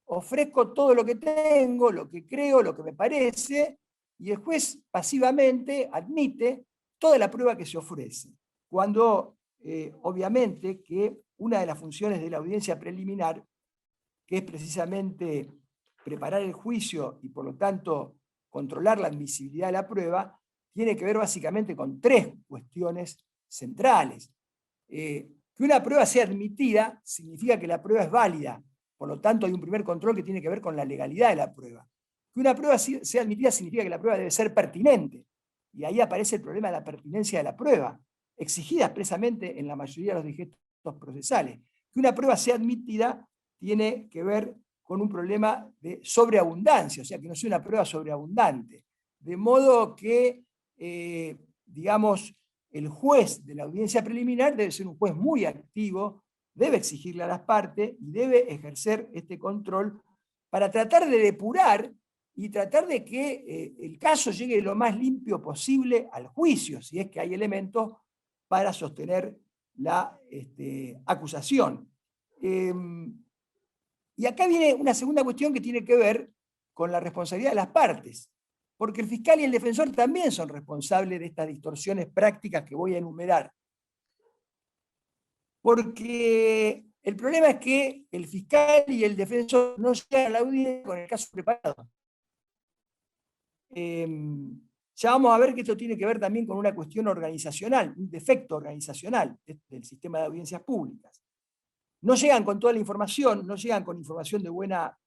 Ofrezco todo lo que tengo, lo que creo, lo que me parece, y el juez pasivamente admite toda la prueba que se ofrece. Cuando, obviamente, que una de las funciones de la audiencia preliminar, que es precisamente preparar el juicio y por lo tanto controlar la admisibilidad de la prueba, tiene que ver básicamente con tres cuestiones centrales. Que una prueba sea admitida significa que la prueba es válida, por lo tanto hay un primer control que tiene que ver con la legalidad de la prueba. Que una prueba sea admitida significa que la prueba debe ser pertinente, y ahí aparece el problema de la pertinencia de la prueba, exigida expresamente en la mayoría de los delitos procesales. Que una prueba sea admitida tiene que ver con un problema de sobreabundancia, o sea, que no sea una prueba sobreabundante. De modo que, digamos, el juez de la audiencia preliminar debe ser un juez muy activo, debe exigirle a las partes y debe ejercer este control para tratar de depurar y tratar de que el caso llegue lo más limpio posible al juicio, si es que hay elementos para sostener la acusación. Y acá viene una segunda cuestión que tiene que ver con la responsabilidad de las partes, porque el fiscal y el defensor también son responsables de estas distorsiones prácticas que voy a enumerar. Porque el problema es que el fiscal y el defensor no llegan a la audiencia con el caso preparado. Ya vamos a ver que esto tiene que ver también con una cuestión organizacional, un defecto organizacional del sistema de audiencias públicas. No llegan con toda la información, no llegan con información de buena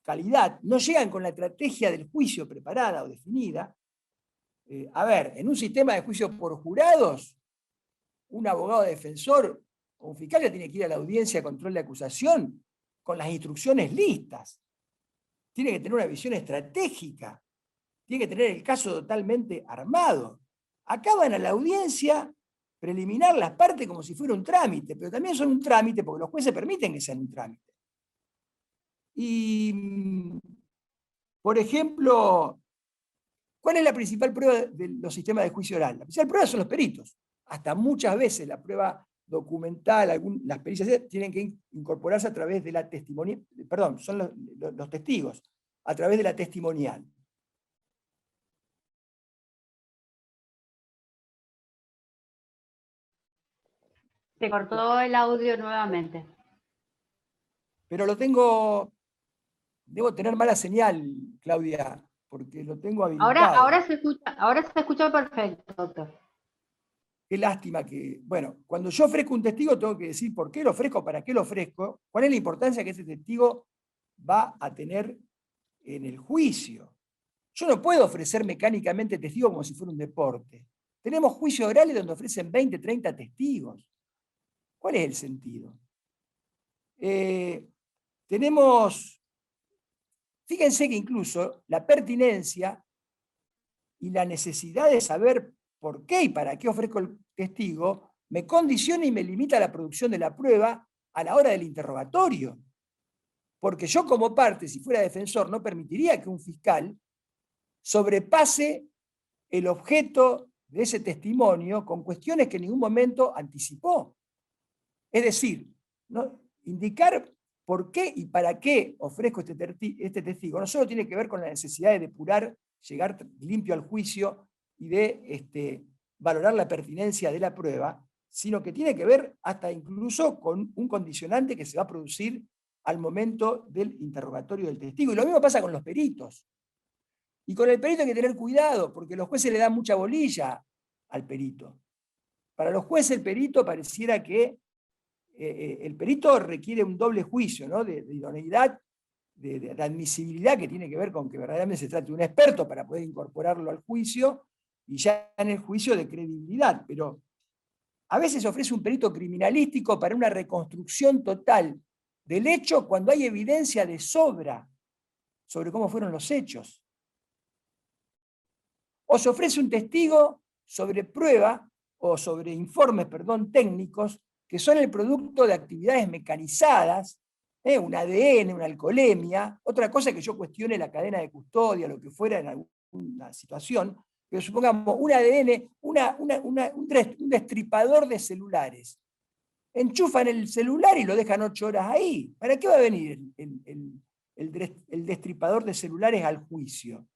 calidad, no llegan con la estrategia del juicio preparada o definida. A ver, en un sistema de juicio por jurados, un abogado defensor o un fiscal ya tiene que ir a la audiencia de control de acusación con las instrucciones listas. Tiene que tener una visión estratégica. Tiene que tener el caso totalmente armado. Acá van a la audiencia preliminar las partes como si fuera un trámite, pero también son un trámite porque los jueces permiten que sean un trámite. Y, por ejemplo, ¿cuál es la principal prueba de los sistemas de juicio oral? La principal prueba son los peritos. Hasta muchas veces la prueba documental, las pericias tienen que incorporarse a través de la testimonial, perdón, son los testigos, a través de la testimonial.
Se cortó el audio nuevamente.
Pero debo tener mala señal, Claudia, porque lo tengo habilitado.
Ahora se escucha perfecto, doctor.
Qué lástima que, bueno, cuando yo ofrezco un testigo tengo que decir por qué lo ofrezco, para qué lo ofrezco, cuál es la importancia que ese testigo va a tener en el juicio. Yo no puedo ofrecer mecánicamente testigo como si fuera un deporte. Tenemos juicios orales donde ofrecen 20, 30 testigos. ¿Cuál es el sentido? Fíjense que incluso la pertinencia y la necesidad de saber por qué y para qué ofrezco el testigo me condiciona y me limita la producción de la prueba a la hora del interrogatorio. Porque yo como parte, si fuera defensor, no permitiría que un fiscal sobrepase el objeto de ese testimonio con cuestiones que en ningún momento anticipó. Es decir, ¿no? Indicar por qué y para qué ofrezco este testigo no solo tiene que ver con la necesidad de depurar, llegar limpio al juicio y de valorar la pertinencia de la prueba, sino que tiene que ver hasta incluso con un condicionante que se va a producir al momento del interrogatorio del testigo. Y lo mismo pasa con los peritos. Y con el perito hay que tener cuidado, porque los jueces le dan mucha bolilla al perito. Para los jueces el perito pareciera que el perito requiere un doble juicio, ¿no? de idoneidad, de admisibilidad, que tiene que ver con que verdaderamente se trate de un experto para poder incorporarlo al juicio, y ya en el juicio de credibilidad. Pero a veces ofrece un perito criminalístico para una reconstrucción total del hecho cuando hay evidencia de sobra sobre cómo fueron los hechos. O se ofrece un testigo sobre prueba o sobre informes, técnicos, que son el producto de actividades mecanizadas, un ADN, una alcoholemia, otra cosa que yo cuestione la cadena de custodia, lo que fuera en alguna situación, pero supongamos un ADN, un destripador de celulares. Enchufan el celular y lo dejan 8 horas ahí. ¿Para qué va a venir el destripador de celulares al juicio?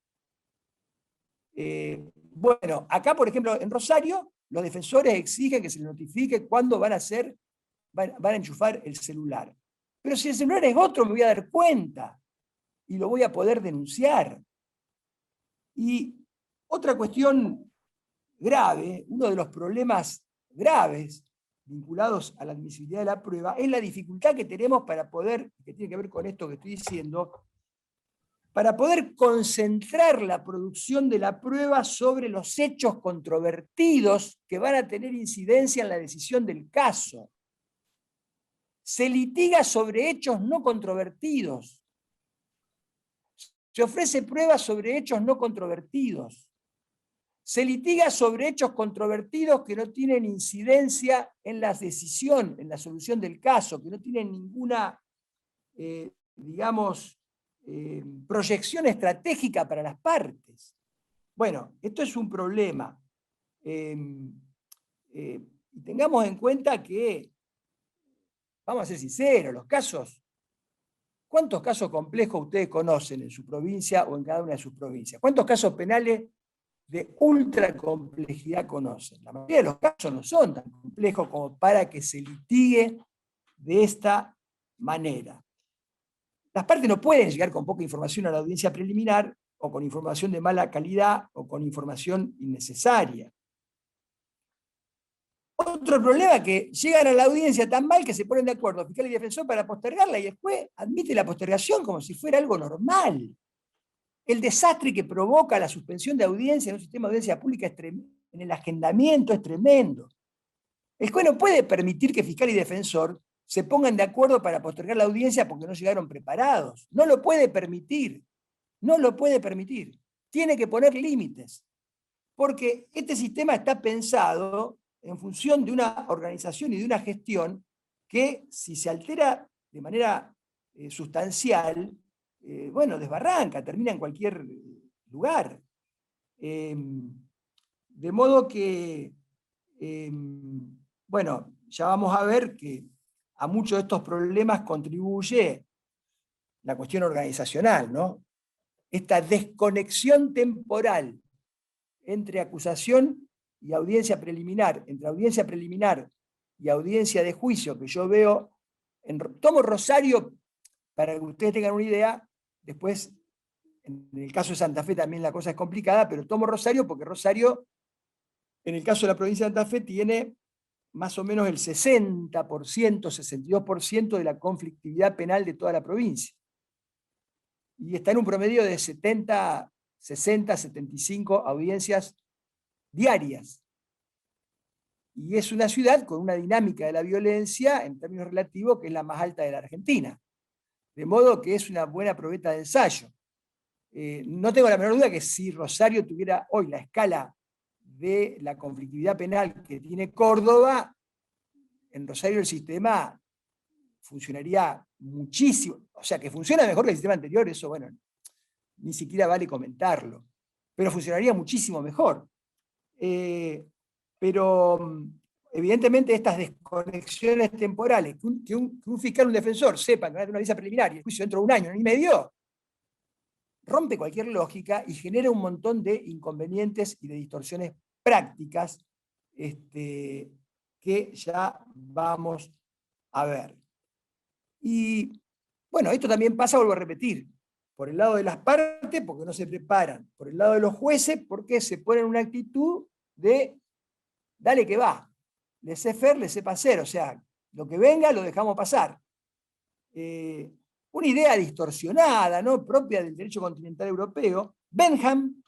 Bueno, acá por ejemplo en Rosario, los defensores exigen que se les notifique cuándo van a enchufar el celular. Pero si el celular es otro, me voy a dar cuenta y lo voy a poder denunciar. Y otra cuestión grave, uno de los problemas graves vinculados a la admisibilidad de la prueba, es la dificultad que tenemos para poder, que tiene que ver con esto que estoy diciendo, para poder concentrar la producción de la prueba sobre los hechos controvertidos que van a tener incidencia en la decisión del caso. Se litiga sobre hechos no controvertidos. Se ofrece prueba sobre hechos no controvertidos. Se litiga sobre hechos controvertidos que no tienen incidencia en la decisión, en la solución del caso, que no tienen ninguna, proyección estratégica para las partes. Bueno, esto es un problema. Tengamos en cuenta que, vamos a ser sinceros, los casos, ¿cuántos casos complejos ustedes conocen en su provincia o en cada una de sus provincias? ¿Cuántos casos penales de ultra complejidad conocen? La mayoría de los casos no son tan complejos como para que se litigue de esta manera. Las partes no pueden llegar con poca información a la audiencia preliminar, o con información de mala calidad, o con información innecesaria. Otro problema es que llegan a la audiencia tan mal que se ponen de acuerdo fiscal y defensor para postergarla, y después admite la postergación como si fuera algo normal. El desastre que provoca la suspensión de audiencia en un sistema de audiencia pública en el agendamiento es tremendo. El juez no puede permitir que fiscal y defensor se pongan de acuerdo para postergar la audiencia porque no llegaron preparados. No lo puede permitir. No lo puede permitir. Tiene que poner límites. Porque este sistema está pensado en función de una organización y de una gestión que, si se altera de manera sustancial, desbarranca, termina en cualquier lugar. De modo que, ya vamos a ver que a muchos de estos problemas contribuye la cuestión organizacional, ¿no? Esta desconexión temporal entre acusación y audiencia preliminar, entre audiencia preliminar y audiencia de juicio, que yo veo, tomo Rosario para que ustedes tengan una idea, después en el caso de Santa Fe también la cosa es complicada, pero tomo Rosario porque Rosario, en el caso de la provincia de Santa Fe, tiene más o menos el 60%, 62% de la conflictividad penal de toda la provincia. Y está en un promedio de 70, 60, 75 audiencias diarias. y es una ciudad con una dinámica de la violencia, en términos relativos, que es la más alta de la Argentina. De modo que es una buena probeta de ensayo. No tengo la menor duda que si Rosario tuviera hoy la escala de la conflictividad penal que tiene Córdoba, en Rosario el sistema funcionaría muchísimo, o sea, que funciona mejor que el sistema anterior, eso, bueno, ni siquiera vale comentarlo, pero funcionaría muchísimo mejor. Pero evidentemente estas desconexiones temporales, que un fiscal o un defensor sepan que van a tener una audiencia preliminar y el juicio dentro de un año, año y medio, rompe cualquier lógica y genera un montón de inconvenientes y de distorsiones prácticas que ya vamos a ver. Y bueno, esto también pasa, vuelvo a repetir, por el lado de las partes, porque no se preparan, por el lado de los jueces, porque se ponen en una actitud de dale que va, laissez-faire, laissez-passer, o sea, lo que venga lo dejamos pasar. Una idea distorsionada, ¿no?, propia del derecho continental europeo. Bentham,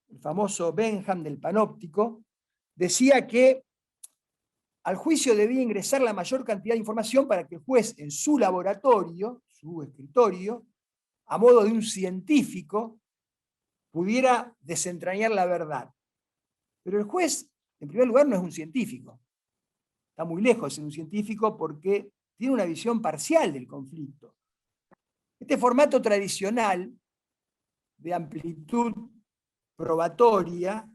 el famoso Bentham del panóptico, decía que al juicio debía ingresar la mayor cantidad de información para que el juez en su laboratorio, su escritorio, a modo de un científico, pudiera desentrañar la verdad. Pero el juez, en primer lugar, no es un científico. Está muy lejos de ser un científico porque tiene una visión parcial del conflicto. Este formato tradicional de amplitud probatoria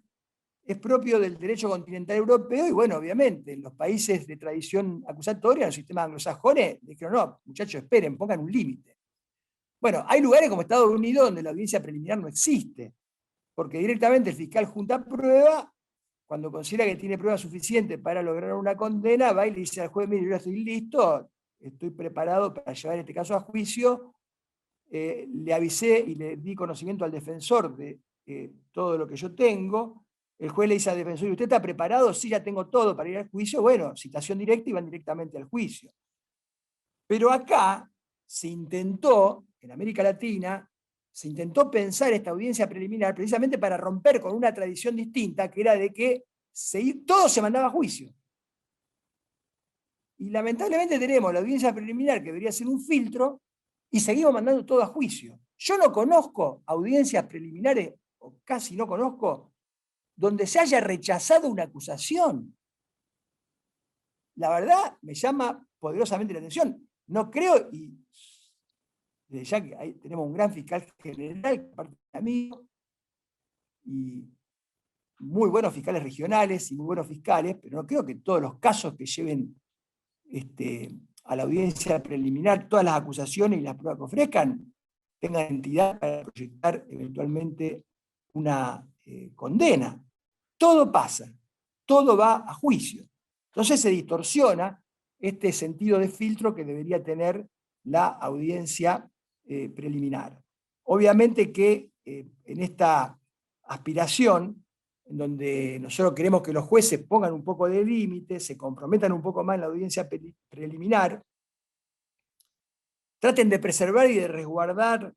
es propio del derecho continental europeo y, bueno, obviamente, en los países de tradición acusatoria, en los sistemas anglosajones, dijeron, no, muchachos, esperen, pongan un límite. Bueno, hay lugares como Estados Unidos donde la audiencia preliminar no existe, porque directamente el fiscal junta prueba, cuando considera que tiene prueba suficiente para lograr una condena, va y le dice al juez, mire, yo estoy listo, estoy preparado para llevar este caso a juicio, le avisé y le di conocimiento al defensor de todo lo que yo tengo. El juez le dice al defensor, ¿usted está preparado? Sí, ya tengo todo para ir al juicio. Bueno, citación directa y van directamente al juicio. Pero acá se intentó, en América Latina, se intentó pensar esta audiencia preliminar precisamente para romper con una tradición distinta, que era de que todo se mandaba a juicio. Y lamentablemente tenemos la audiencia preliminar, que debería ser un filtro, y seguimos mandando todo a juicio. Yo no conozco audiencias preliminares, o casi no conozco, donde se haya rechazado una acusación. La verdad me llama poderosamente la atención. No creo, y desde ya que ahí tenemos un gran fiscal general, aparte de amigo, y muy buenos fiscales regionales y muy buenos fiscales, pero no creo que todos los casos que lleven a la audiencia preliminar, todas las acusaciones y las pruebas que ofrezcan, tengan entidad para proyectar eventualmente una condena. Todo pasa, todo va a juicio. Entonces se distorsiona este sentido de filtro que debería tener la audiencia preliminar. Obviamente que en esta aspiración, en donde nosotros queremos que los jueces pongan un poco de límite, se comprometan un poco más en la audiencia preliminar, traten de preservar y de resguardar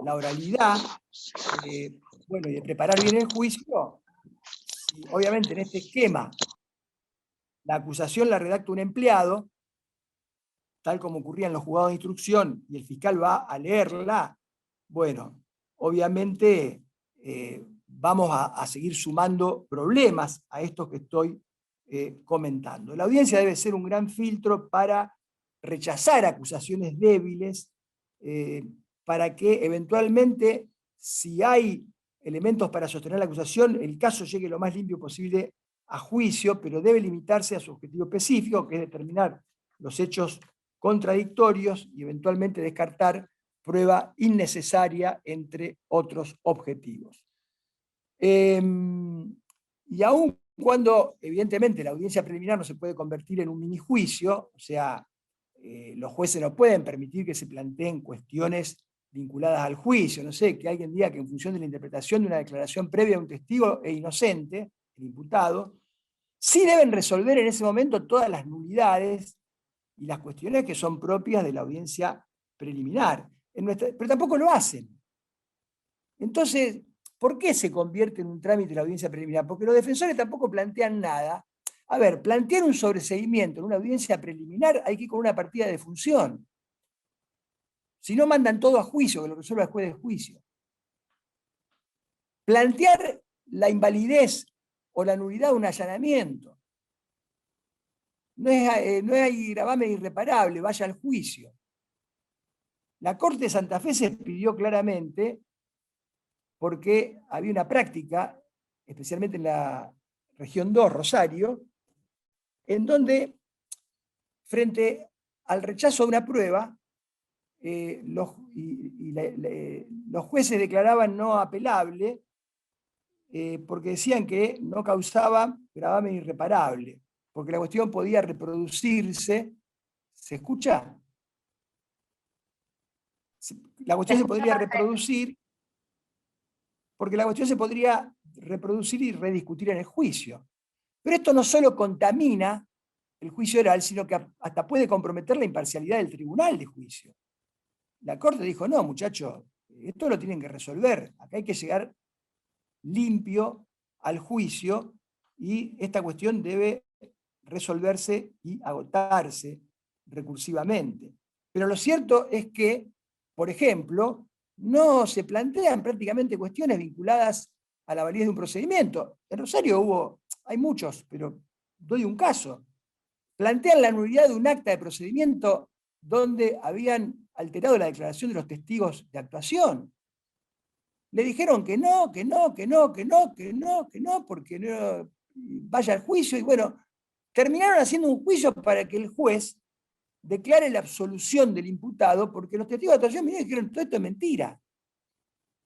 la oralidad, bueno, y de preparar bien el juicio. Y obviamente en este esquema la acusación la redacta un empleado, tal como ocurría en los juzgados de instrucción, y el fiscal va a leerla, bueno, obviamente vamos a seguir sumando problemas a estos que estoy comentando. La audiencia debe ser un gran filtro para rechazar acusaciones débiles, para que eventualmente, si hay elementos para sostener la acusación, el caso llegue lo más limpio posible a juicio, pero debe limitarse a su objetivo específico, que es determinar los hechos contradictorios y eventualmente descartar prueba innecesaria, entre otros objetivos. Y aun cuando, evidentemente, la audiencia preliminar no se puede convertir en un minijuicio, o sea, los jueces no pueden permitir que se planteen cuestiones vinculadas al juicio, no sé, que alguien diga que en función de la interpretación de una declaración previa de un testigo es inocente, el imputado, sí deben resolver en ese momento todas las nulidades y las cuestiones que son propias de la audiencia preliminar. Pero tampoco lo hacen. Entonces, ¿por qué se convierte en un trámite la audiencia preliminar? Porque los defensores tampoco plantean nada A ver, plantear un sobreseimiento en una audiencia preliminar hay que ir con una partida de función. Si no, mandan todo a juicio, que lo resuelva el juez de juicio. Plantear la invalidez o la nulidad de un allanamiento. No hay gravamen irreparable, vaya al juicio. La Corte de Santa Fe se pidió claramente porque había una práctica, especialmente en la región 2, Rosario, en donde, frente al rechazo de una prueba, los jueces declaraban no apelable porque decían que no causaba gravamen irreparable, porque la cuestión podía reproducirse. ¿Se escucha? La cuestión se podría reproducir, porque la cuestión se podría reproducir y rediscutir en el juicio. Pero esto no solo contamina el juicio oral, sino que hasta puede comprometer la imparcialidad del tribunal de juicio. La Corte dijo, no, muchachos, esto lo tienen que resolver. Acá hay que llegar limpio al juicio y esta cuestión debe resolverse y agotarse recursivamente. Pero lo cierto es que, por ejemplo, no se plantean prácticamente cuestiones vinculadas a la validez de un procedimiento. En Rosario hay muchos, pero doy un caso. Plantean la nulidad de un acta de procedimiento donde habían alterado la declaración de los testigos de actuación. Le dijeron que no, porque no vaya al juicio, y bueno, terminaron haciendo un juicio para que el juez declare la absolución del imputado, porque los testigos de actuación vinieron y dijeron, todo esto es mentira.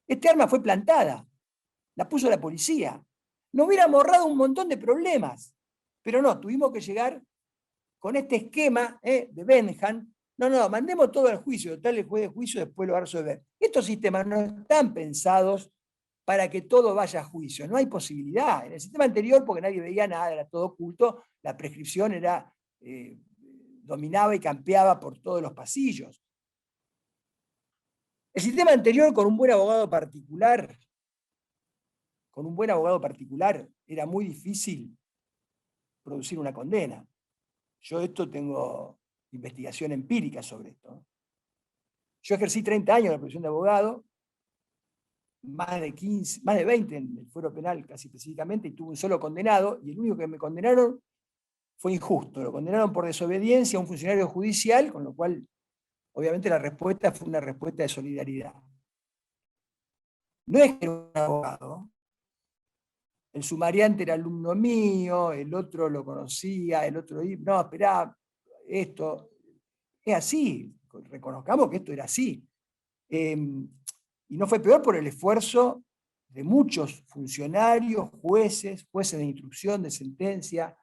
Este arma fue plantada, la puso la policía. Nos hubieran ahorrado un montón de problemas, pero no, tuvimos que llegar con este esquema de Benham. No, mandemos todo al juicio, tal el juez de juicio después lo va a resolver. Estos sistemas no están pensados para que todo vaya a juicio, no hay posibilidad. En el sistema anterior, porque nadie veía nada, era todo oculto, la prescripción dominaba y campeaba por todos los pasillos. El sistema anterior, con un buen abogado particular, era muy difícil producir una condena. Yo tengo investigación empírica sobre esto. Yo ejercí 30 años en la profesión de abogado, más de 20 en el fuero penal casi específicamente, y tuve un solo condenado, y el único que me condenaron fue injusto. Lo condenaron por desobediencia a un funcionario judicial, con lo cual, obviamente, la respuesta fue una respuesta de solidaridad. No es que era un abogado. El sumariante era alumno mío, el otro lo conocía, el otro... No, esperá, esto es así. Reconozcamos que esto era así. Y no fue peor por el esfuerzo de muchos funcionarios, jueces de instrucción, de sentencia,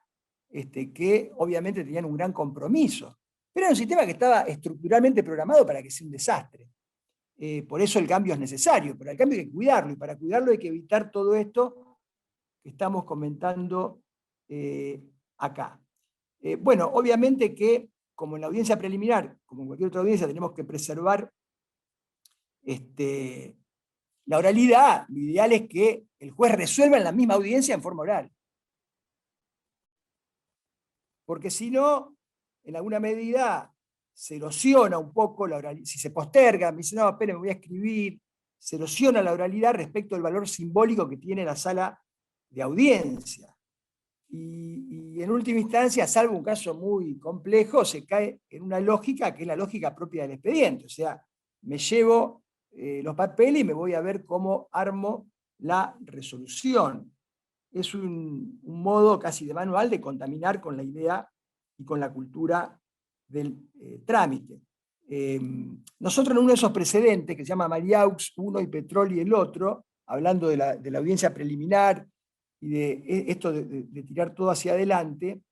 que obviamente tenían un gran compromiso. Pero era un sistema que estaba estructuralmente programado para que sea un desastre. Por eso el cambio es necesario, pero el cambio hay que cuidarlo, y para cuidarlo hay que evitar todo esto que estamos comentando acá. Bueno, obviamente que, como en la audiencia preliminar, como en cualquier otra audiencia, tenemos que preservar la oralidad. Lo ideal es que el juez resuelva en la misma audiencia en forma oral. Porque si no, en alguna medida se erosiona un poco la oralidad. Si se posterga, me dice, no, espere, me voy a escribir, se erosiona la oralidad respecto al valor simbólico que tiene la sala de audiencia. Y en última instancia, salvo un caso muy complejo, se cae en una lógica que es la lógica propia del expediente. O sea, me llevo los papeles y me voy a ver cómo armo la resolución. Es un modo casi de manual de contaminar con la idea y con la cultura del trámite. Nosotros, en uno de esos precedentes, que se llama Mariaux uno y Petroli el otro, hablando de la audiencia preliminar y de esto de tirar todo hacia adelante,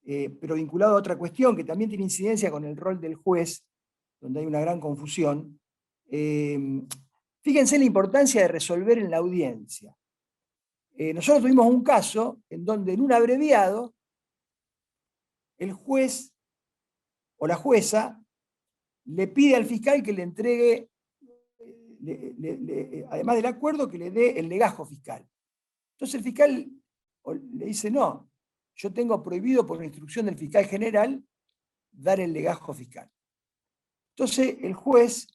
pero vinculado a otra cuestión que también tiene incidencia con el rol del juez, donde hay una gran confusión. Fíjense la importancia de resolver en la audiencia. Nosotros tuvimos un caso en donde en un abreviado el juez o la jueza le pide al fiscal que le entregue, además del acuerdo, que le dé el legajo fiscal. Entonces el fiscal le dice no, yo tengo prohibido por instrucción del fiscal general dar el legajo fiscal. Entonces el juez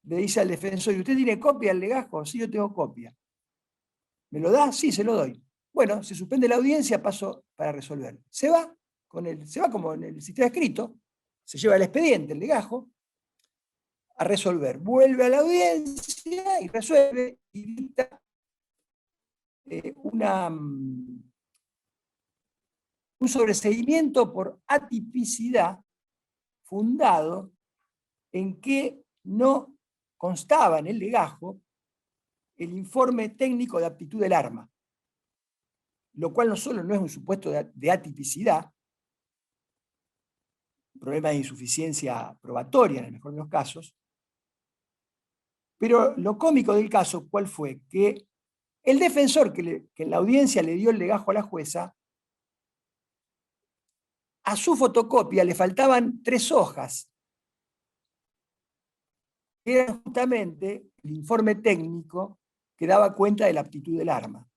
le dice al defensor, ¿y usted tiene copia del legajo? Sí, yo tengo copia. ¿Me lo da? Sí, se lo doy. Bueno, se suspende la audiencia, paso para resolver. Se va como en el sistema escrito, se lleva el expediente, el legajo, a resolver. Vuelve a la audiencia y resuelve y dicta un sobreseimiento por atipicidad fundado en que no constaba en el legajo el informe técnico de aptitud del arma, lo cual no solo no es un supuesto de atipicidad, problema de insuficiencia probatoria en el mejor de los casos, pero lo cómico del caso, ¿cuál fue? Que el defensor que en la audiencia le dio el legajo a la jueza, a su fotocopia le faltaban 3 hojas, que era justamente el informe técnico que daba cuenta de la aptitud del arma.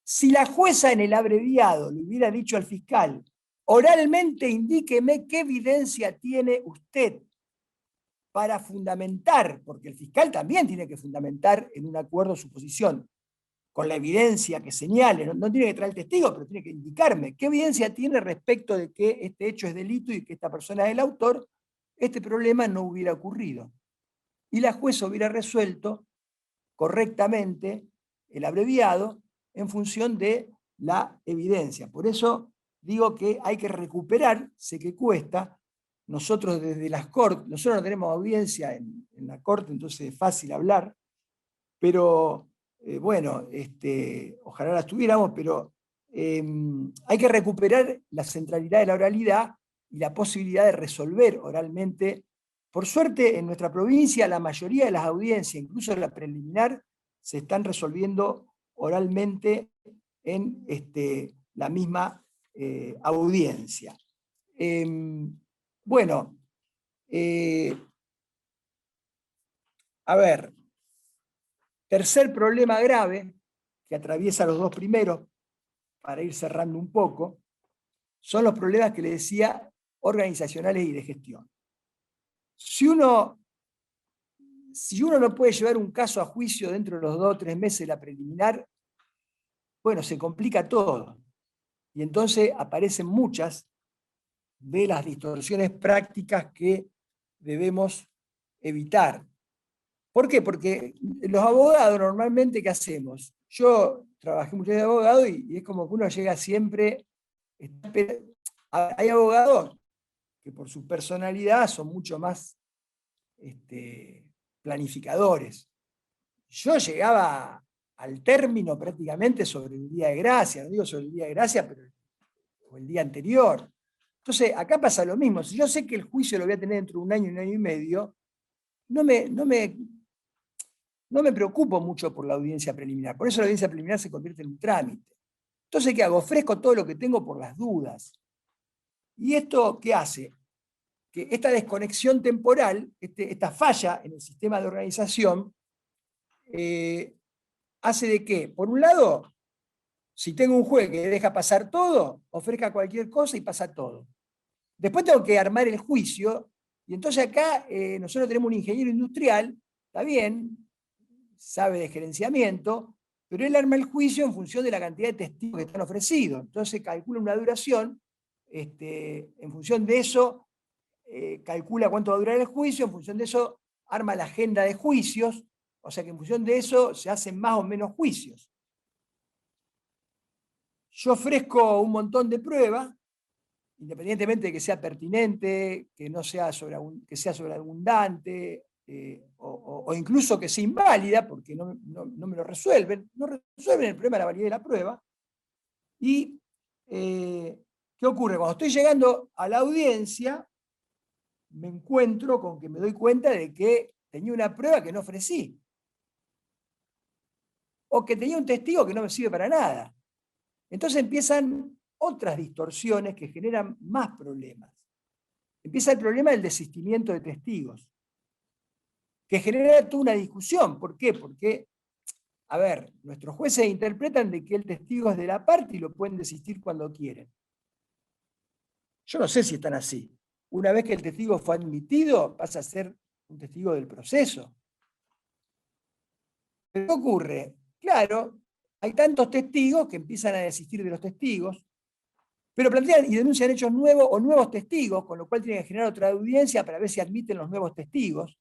Si la jueza en el abreviado le hubiera dicho al fiscal, oralmente indíqueme qué evidencia tiene usted para fundamentar, porque el fiscal también tiene que fundamentar en un acuerdo su posición, con la evidencia que señale, no tiene que traer el testigo, pero tiene que indicarme qué evidencia tiene respecto de que este hecho es delito y que esta persona es el autor, este problema no hubiera ocurrido. Y la jueza hubiera resuelto correctamente el abreviado en función de la evidencia. Por eso digo que hay que recuperar, sé que cuesta. Nosotros desde las cortes, nosotros no tenemos audiencia en la corte, entonces es fácil hablar, pero bueno, ojalá la tuviéramos, pero hay que recuperar la centralidad de la oralidad y la posibilidad de resolver oralmente. Por suerte, en nuestra provincia, la mayoría de las audiencias, incluso la preliminar, se están resolviendo oralmente en la misma audiencia. Bueno, a ver, tercer problema grave que atraviesa los 2 primeros, para ir cerrando un poco, son los problemas que le decía organizacionales y de gestión. Si uno no puede llevar un caso a juicio dentro de los 2 o 3 meses de la preliminar, bueno, se complica todo. Y entonces aparecen muchas de las distorsiones prácticas que debemos evitar. ¿Por qué? Porque los abogados normalmente, ¿qué hacemos? Yo trabajé mucho de abogado y es como que uno llega siempre... Hay abogados que por su personalidad son mucho más planificadores. Yo llegaba al término prácticamente sobre el día de gracia, no digo sobre el día de gracia, pero el día anterior. Entonces, acá pasa lo mismo. Si yo sé que el juicio lo voy a tener dentro de 1 año, 1 año y medio, no me preocupo mucho por la audiencia preliminar. Por eso la audiencia preliminar se convierte en un trámite. Entonces, ¿qué hago? Ofrezco todo lo que tengo por las dudas. ¿Y esto qué hace? Que esta desconexión temporal, esta falla en el sistema de organización, hace de que, por un lado, si tengo un juez que deja pasar todo, ofrezca cualquier cosa y pasa todo. Después tengo que armar el juicio, y entonces acá nosotros tenemos un ingeniero industrial, está bien, sabe de gerenciamiento, pero él arma el juicio en función de la cantidad de testigos que están ofrecidos. Entonces calcula una duración, en función de eso, calcula cuánto va a durar el juicio, en función de eso arma la agenda de juicios, o sea que en función de eso se hacen más o menos juicios. Yo ofrezco un montón de pruebas, independientemente de que sea pertinente, que no sea que sea sobreabundante, o incluso que sea inválida, porque no me lo resuelven, no resuelven el problema de la validez de la prueba. Y ¿qué ocurre? Cuando estoy llegando a la audiencia, me encuentro con que me doy cuenta de que tenía una prueba que no ofrecí, o que tenía un testigo que no me sirve para nada. Entonces empiezan otras distorsiones que generan más problemas. Empieza el problema del desistimiento de testigos, que genera toda una discusión. ¿Por qué? Porque a ver, nuestros jueces interpretan de que el testigo es de la parte y lo pueden desistir cuando quieren. Yo no sé si están así. Una vez que el testigo fue admitido, pasa a ser un testigo del proceso. ¿Qué ocurre? Claro, hay tantos testigos que empiezan a desistir de los testigos, pero plantean y denuncian hechos nuevos o nuevos testigos, con lo cual tienen que generar otra audiencia para ver si admiten los nuevos testigos.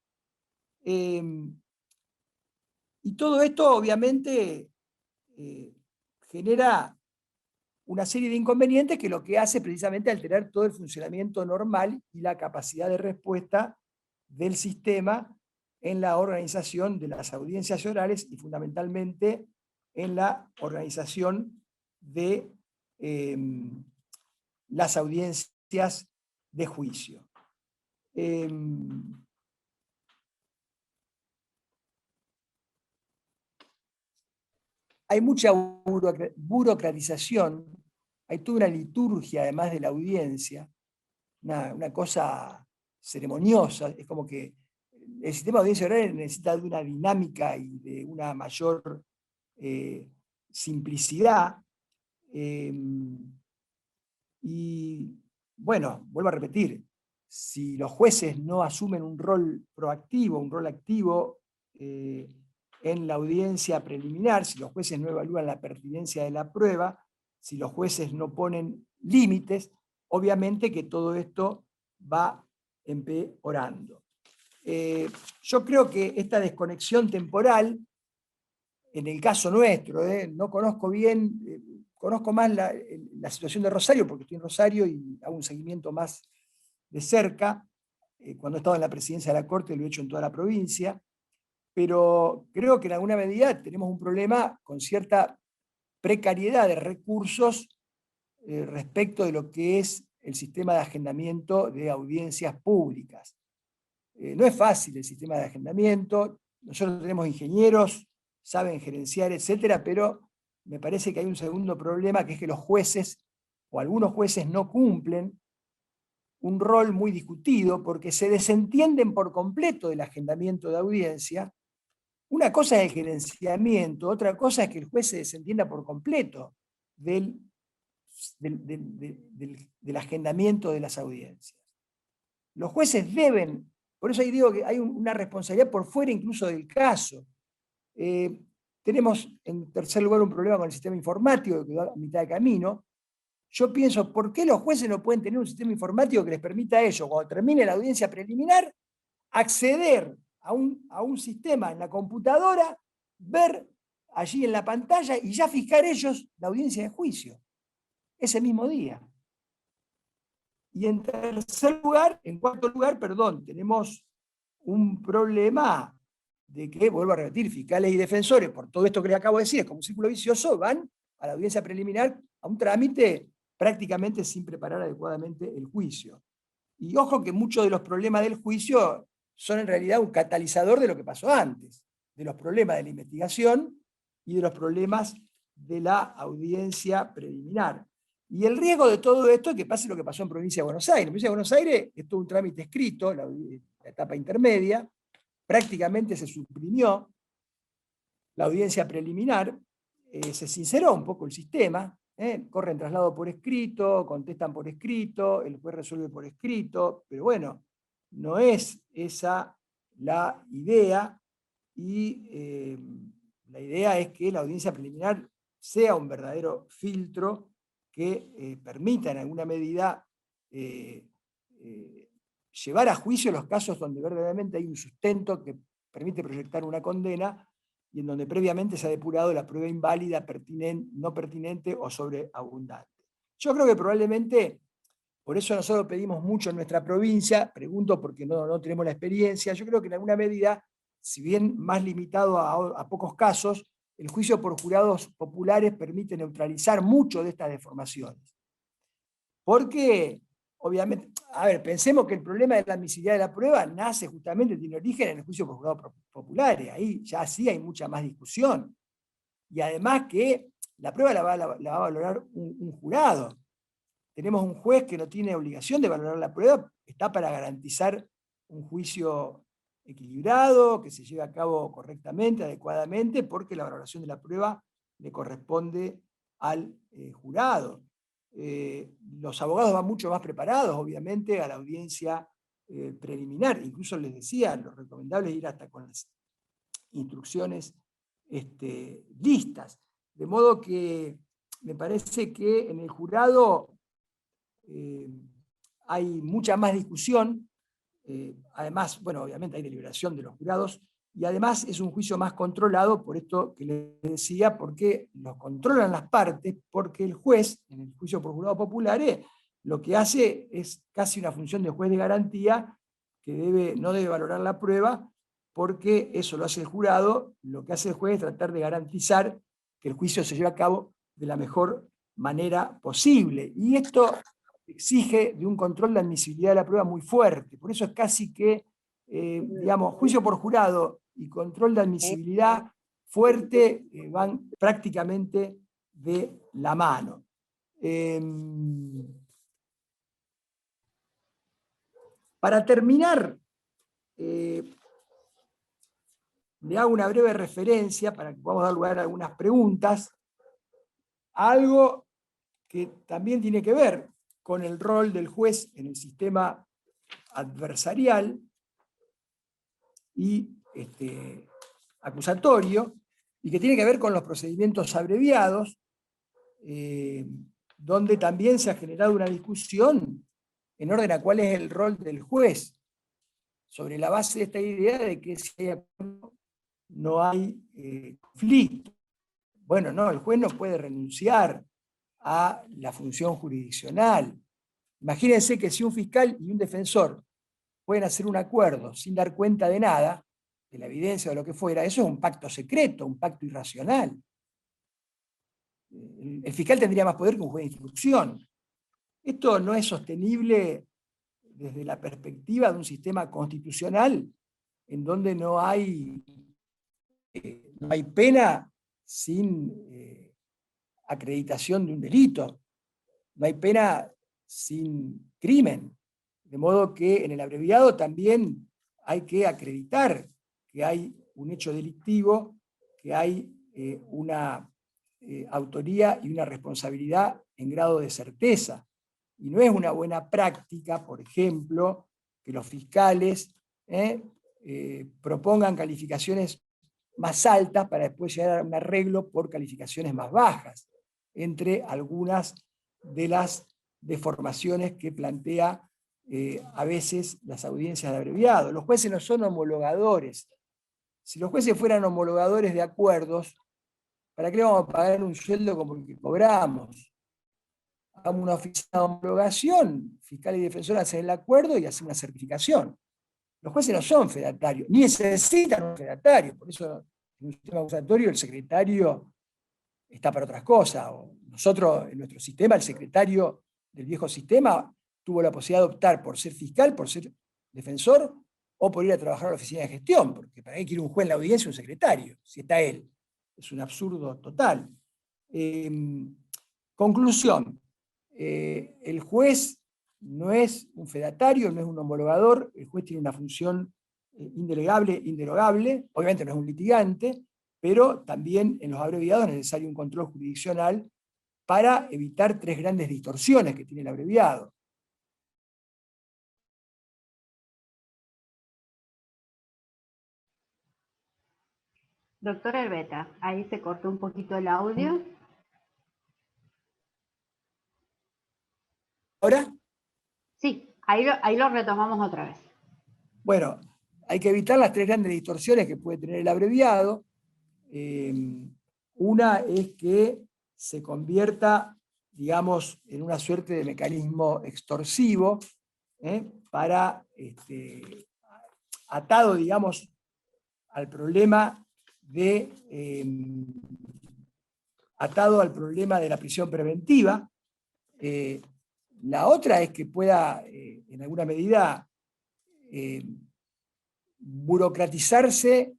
Y todo esto, obviamente, genera una serie de inconvenientes que lo que hace es precisamente alterar todo el funcionamiento normal y la capacidad de respuesta del sistema en la organización de las audiencias orales y fundamentalmente en la organización de las audiencias de juicio. Hay mucha burocratización, hay toda una liturgia además de la audiencia, una cosa ceremoniosa, es como que el sistema de audiencia oral necesita de una dinámica y de una mayor simplicidad. Y bueno, vuelvo a repetir, si los jueces no asumen un rol proactivo, un rol activo en la audiencia preliminar, si los jueces no evalúan la pertinencia de la prueba, si los jueces no ponen límites, obviamente que todo esto va empeorando. Yo creo que esta desconexión temporal, en el caso nuestro, no conozco bien, conozco más la situación de Rosario, porque estoy en Rosario y hago un seguimiento más de cerca. Cuando he estado en la presidencia de la Corte lo he hecho en toda la provincia, pero creo que en alguna medida tenemos un problema con cierta precariedad de recursos respecto de lo que es el sistema de agendamiento de audiencias públicas. No es fácil el sistema de agendamiento, nosotros tenemos ingenieros, saben gerenciar, etcétera, pero me parece que hay un segundo problema, que es que los jueces, o algunos jueces, no cumplen un rol muy discutido porque se desentienden por completo del agendamiento de audiencia. Una cosa es el gerenciamiento, otra cosa es que el juez se desentienda por completo del agendamiento de las audiencias. Los jueces deben, por eso ahí digo que hay una responsabilidad por fuera incluso del caso. Tenemos en tercer lugar un problema con el sistema informático que quedó a mitad de camino. Yo pienso, ¿por qué los jueces no pueden tener un sistema informático que les permita a ellos, cuando termine la audiencia preliminar, acceder a un sistema en la computadora, ver allí en la pantalla y ya fijar ellos la audiencia de juicio ese mismo día? Y en cuarto lugar, tenemos un problema de que, vuelvo a repetir, fiscales y defensores, por todo esto que les acabo de decir, es como un círculo vicioso, van a la audiencia preliminar a un trámite prácticamente sin preparar adecuadamente el juicio. Y ojo que muchos de los problemas del juicio son en realidad un catalizador de lo que pasó antes, de los problemas de la investigación y de los problemas de la audiencia preliminar. Y el riesgo de todo esto es que pase lo que pasó en Provincia de Buenos Aires. En Provincia de Buenos Aires es todo un trámite escrito, la etapa intermedia, prácticamente se suprimió la audiencia preliminar, se sinceró un poco el sistema, corren traslado por escrito, contestan por escrito, el juez resuelve por escrito, pero bueno, no es esa la idea, y la idea es que la audiencia preliminar sea un verdadero filtro que permita en alguna medida llevar a juicio los casos donde verdaderamente hay un sustento que permite proyectar una condena y en donde previamente se ha depurado la prueba inválida, no pertinente o sobreabundante. Yo creo que probablemente, por eso nosotros pedimos mucho en nuestra provincia, pregunto porque no tenemos la experiencia, yo creo que en alguna medida, si bien más limitado a pocos casos, el juicio por jurados populares permite neutralizar mucho de estas deformaciones. Porque, obviamente, a ver, pensemos que el problema de la admisibilidad de la prueba nace justamente, tiene origen en el juicio por jurados populares. Ahí ya sí hay mucha más discusión. Y además que la prueba la va a valorar un jurado. Tenemos un juez que no tiene obligación de valorar la prueba, está para garantizar un juicio equilibrado, que se lleve a cabo correctamente, adecuadamente, porque la valoración de la prueba le corresponde al jurado. Los abogados van mucho más preparados, obviamente, a la audiencia preliminar. Incluso les decía, lo recomendable es ir hasta con las instrucciones listas. De modo que me parece que en el jurado hay mucha más discusión. Además, bueno, obviamente hay deliberación de los jurados, y además es un juicio más controlado, por esto que les decía, porque lo controlan las partes, porque el juez, en el juicio por jurado popular, lo que hace es casi una función de juez de garantía, que no debe valorar la prueba, porque eso lo hace el jurado. Lo que hace el juez es tratar de garantizar que el juicio se lleve a cabo de la mejor manera posible. Y esto exige de un control de admisibilidad de la prueba muy fuerte. Por eso es casi que, digamos, juicio por jurado y control de admisibilidad fuerte van prácticamente de la mano. Para terminar, le hago una breve referencia para que podamos dar lugar a algunas preguntas, a algo que también tiene que ver con el rol del juez en el sistema adversarial y acusatorio, y que tiene que ver con los procedimientos abreviados, donde también se ha generado una discusión en orden a cuál es el rol del juez, sobre la base de esta idea de que si hay acuerdo no hay conflicto. Bueno, no, el juez no puede renunciar a la función jurisdiccional. Imagínense que si un fiscal y un defensor pueden hacer un acuerdo sin dar cuenta de nada, de la evidencia o de lo que fuera, eso es un pacto secreto, un pacto irracional. El fiscal tendría más poder que un juez de instrucción. Esto no es sostenible desde la perspectiva de un sistema constitucional en donde no hay pena sin acreditación de un delito, no hay pena sin crimen. De modo que en el abreviado también hay que acreditar que hay un hecho delictivo, que hay una autoría y una responsabilidad en grado de certeza. Y no es una buena práctica, por ejemplo, que los fiscales propongan calificaciones más altas para después llegar a un arreglo por calificaciones más bajas, entre algunas de las deformaciones que plantea a veces las audiencias de abreviado. Los jueces no son homologadores. Si los jueces fueran homologadores de acuerdos, ¿para qué le vamos a pagar un sueldo como el que cobramos? Hagamos una oficina de homologación, fiscal y defensor hacen el acuerdo y hacen una certificación. Los jueces no son fedatarios, ni necesitan un fedatario, por eso en un sistema acusatorio el secretario está para otras cosas. Nosotros, en nuestro sistema, el secretario del viejo sistema tuvo la posibilidad de optar por ser fiscal, por ser defensor, o por ir a trabajar a la oficina de gestión, porque para qué quiere un juez en la audiencia un secretario, si está él. Es un absurdo total. Conclusión, el juez no es un fedatario, no es un homologador, el juez tiene una función indelegable, inderogable, obviamente no es un litigante, pero también en los abreviados es necesario un control jurisdiccional para evitar tres grandes distorsiones que tiene el abreviado.
Doctora Herbeta, ahí se cortó un poquito el audio.
¿Ahora?
Sí, ahí lo retomamos otra vez.
Bueno, hay que evitar las tres grandes distorsiones que puede tener el abreviado. Una es que se convierta, digamos, en una suerte de mecanismo extorsivo, para, atado, digamos, al problema atado al problema de la prisión preventiva. La otra es que pueda, en alguna medida, burocratizarse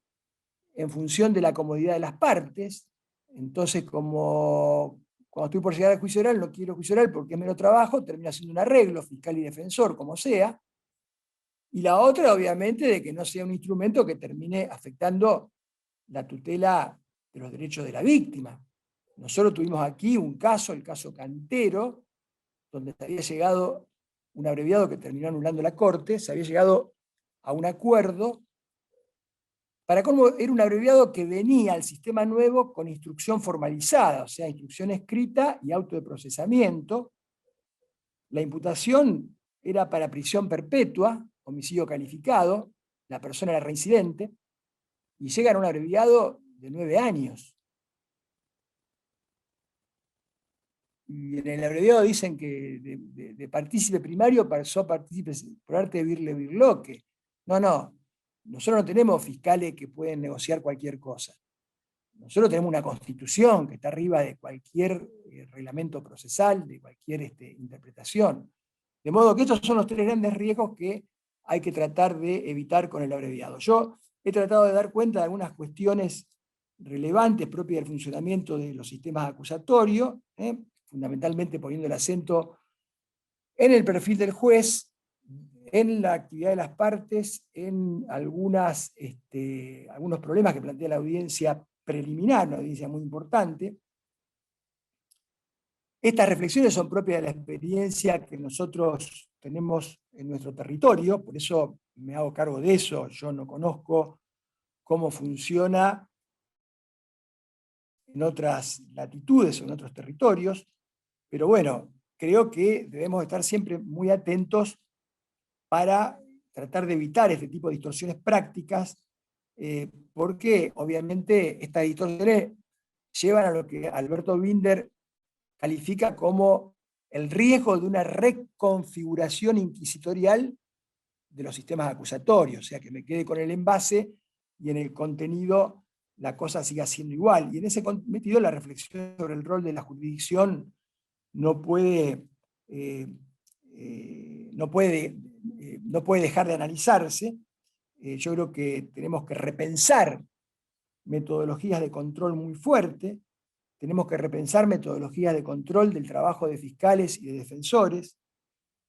en función de la comodidad de las partes. Entonces, como cuando estoy por llegar al juicio oral, no quiero juicio oral porque es menos trabajo, termino haciendo un arreglo, fiscal y defensor, como sea, y la otra, obviamente, de que no sea un instrumento que termine afectando la tutela de los derechos de la víctima. Nosotros tuvimos aquí un caso, el caso Cantero, donde se había llegado un abreviado que terminó anulando la Corte, se había llegado a un acuerdo, para cómo era un abreviado que venía al sistema nuevo con instrucción formalizada, o sea, instrucción escrita y auto de procesamiento. La imputación era para prisión perpetua, homicidio calificado, la persona era reincidente, y llegan a un abreviado de 9 años. Y en el abreviado dicen que de partícipe primario pasó a partícipe por arte de virle virloque. No, nosotros no tenemos fiscales que pueden negociar cualquier cosa. Nosotros tenemos una constitución que está arriba de cualquier reglamento procesal, de cualquier interpretación. De modo que estos son los 3 grandes riesgos que hay que tratar de evitar con el abreviado. Yo he tratado de dar cuenta de algunas cuestiones relevantes propias del funcionamiento de los sistemas acusatorios, fundamentalmente poniendo el acento en el perfil del juez, en la actividad de las partes, en algunos problemas que plantea la audiencia preliminar, una audiencia muy importante. Estas reflexiones son propias de la experiencia que nosotros tenemos en nuestro territorio, por eso me hago cargo de eso. Yo no conozco cómo funciona en otras latitudes o en otros territorios, pero bueno, creo que debemos estar siempre muy atentos para tratar de evitar este tipo de distorsiones prácticas, porque obviamente estas distorsiones llevan a lo que Alberto Binder califica como el riesgo de una reconfiguración inquisitorial de los sistemas acusatorios, o sea, que me quede con el envase y en el contenido la cosa siga siendo igual. Y en ese sentido la reflexión sobre el rol de la jurisdicción no puede dejar de analizarse. Yo creo que tenemos que repensar metodologías de control muy fuerte, tenemos que repensar metodologías de control del trabajo de fiscales y de defensores,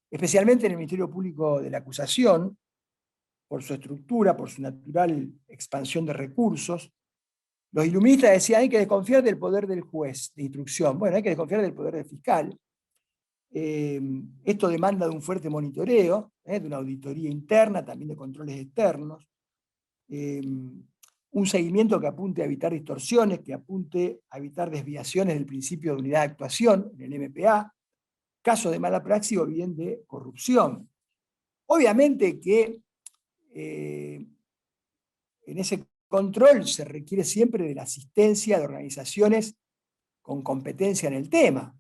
especialmente en el Ministerio Público de la Acusación, por su estructura, por su natural expansión de recursos. Los iluministas decían, hay que desconfiar del poder del juez de instrucción. Bueno, hay que desconfiar del poder del fiscal. Esto demanda de un fuerte monitoreo, de una auditoría interna, también de controles externos. Un seguimiento que apunte a evitar distorsiones, que apunte a evitar desviaciones del principio de unidad de actuación en el MPA, casos de mala praxis o bien de corrupción. Obviamente que en ese control se requiere siempre de la asistencia de organizaciones con competencia en el tema.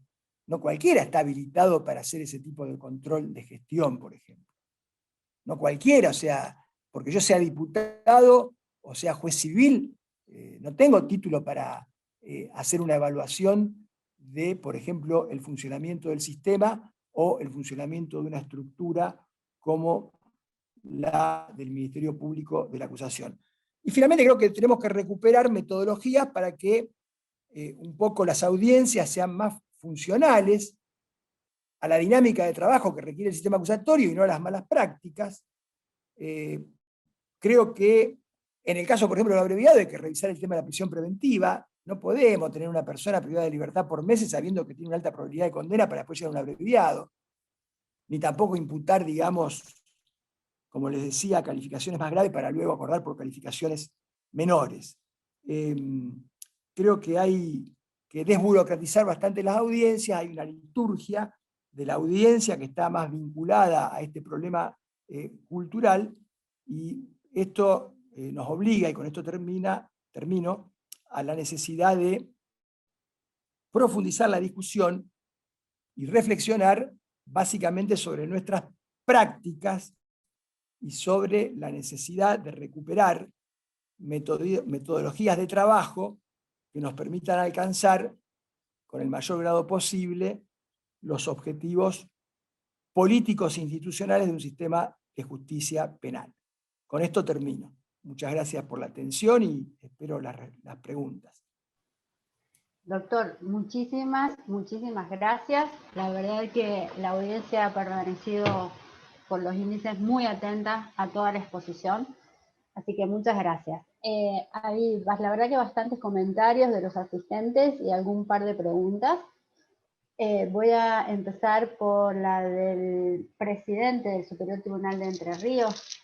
No cualquiera está habilitado para hacer ese tipo de control de gestión, por ejemplo. No cualquiera, o sea, porque yo sea diputado o sea juez civil, no tengo título para hacer una evaluación de, por ejemplo, el funcionamiento del sistema o el funcionamiento de una estructura como la del Ministerio Público de la Acusación. Y finalmente creo que tenemos que recuperar metodologías para que un poco las audiencias sean más funcionales a la dinámica de trabajo que requiere el sistema acusatorio y no a las malas prácticas. Creo que en el caso, por ejemplo, del abreviado, hay que revisar el tema de la prisión preventiva. No podemos tener una persona privada de libertad por meses sabiendo que tiene una alta probabilidad de condena para después llegar a un abreviado. Ni tampoco imputar, digamos, como les decía, calificaciones más graves para luego acordar por calificaciones menores. Creo que hay que desburocratizar bastante las audiencias, hay una liturgia de la audiencia que está más vinculada a este problema cultural, y esto nos obliga, y con esto termino, a la necesidad de profundizar la discusión y reflexionar básicamente sobre nuestras prácticas y sobre la necesidad de recuperar metodologías de trabajo que nos permitan alcanzar con el mayor grado posible los objetivos políticos e institucionales de un sistema de justicia penal. Con esto termino. Muchas gracias por la atención y espero las preguntas.
Doctor, muchísimas gracias. La verdad que la audiencia ha permanecido por los índices, muy atenta a toda la exposición, así que muchas gracias. Hay, la verdad que bastantes comentarios de los asistentes y algún par de preguntas. Voy a empezar por la del presidente del Superior Tribunal de Entre Ríos,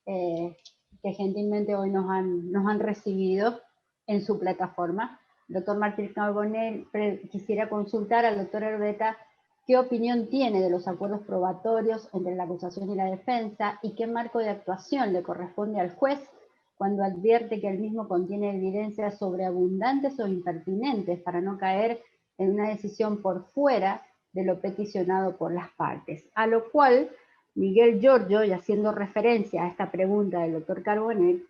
que gentilmente hoy nos han recibido en su plataforma. Doctor Martín Carbonell, quisiera consultar al doctor Herbeta qué opinión tiene de los acuerdos probatorios entre la acusación y la defensa y qué marco de actuación le corresponde al juez cuando advierte que el mismo contiene evidencias sobreabundantes o impertinentes para no caer en una decisión por fuera de lo peticionado por las partes. A lo cual Miguel Giorgio, y haciendo referencia a esta pregunta del doctor Carbonell,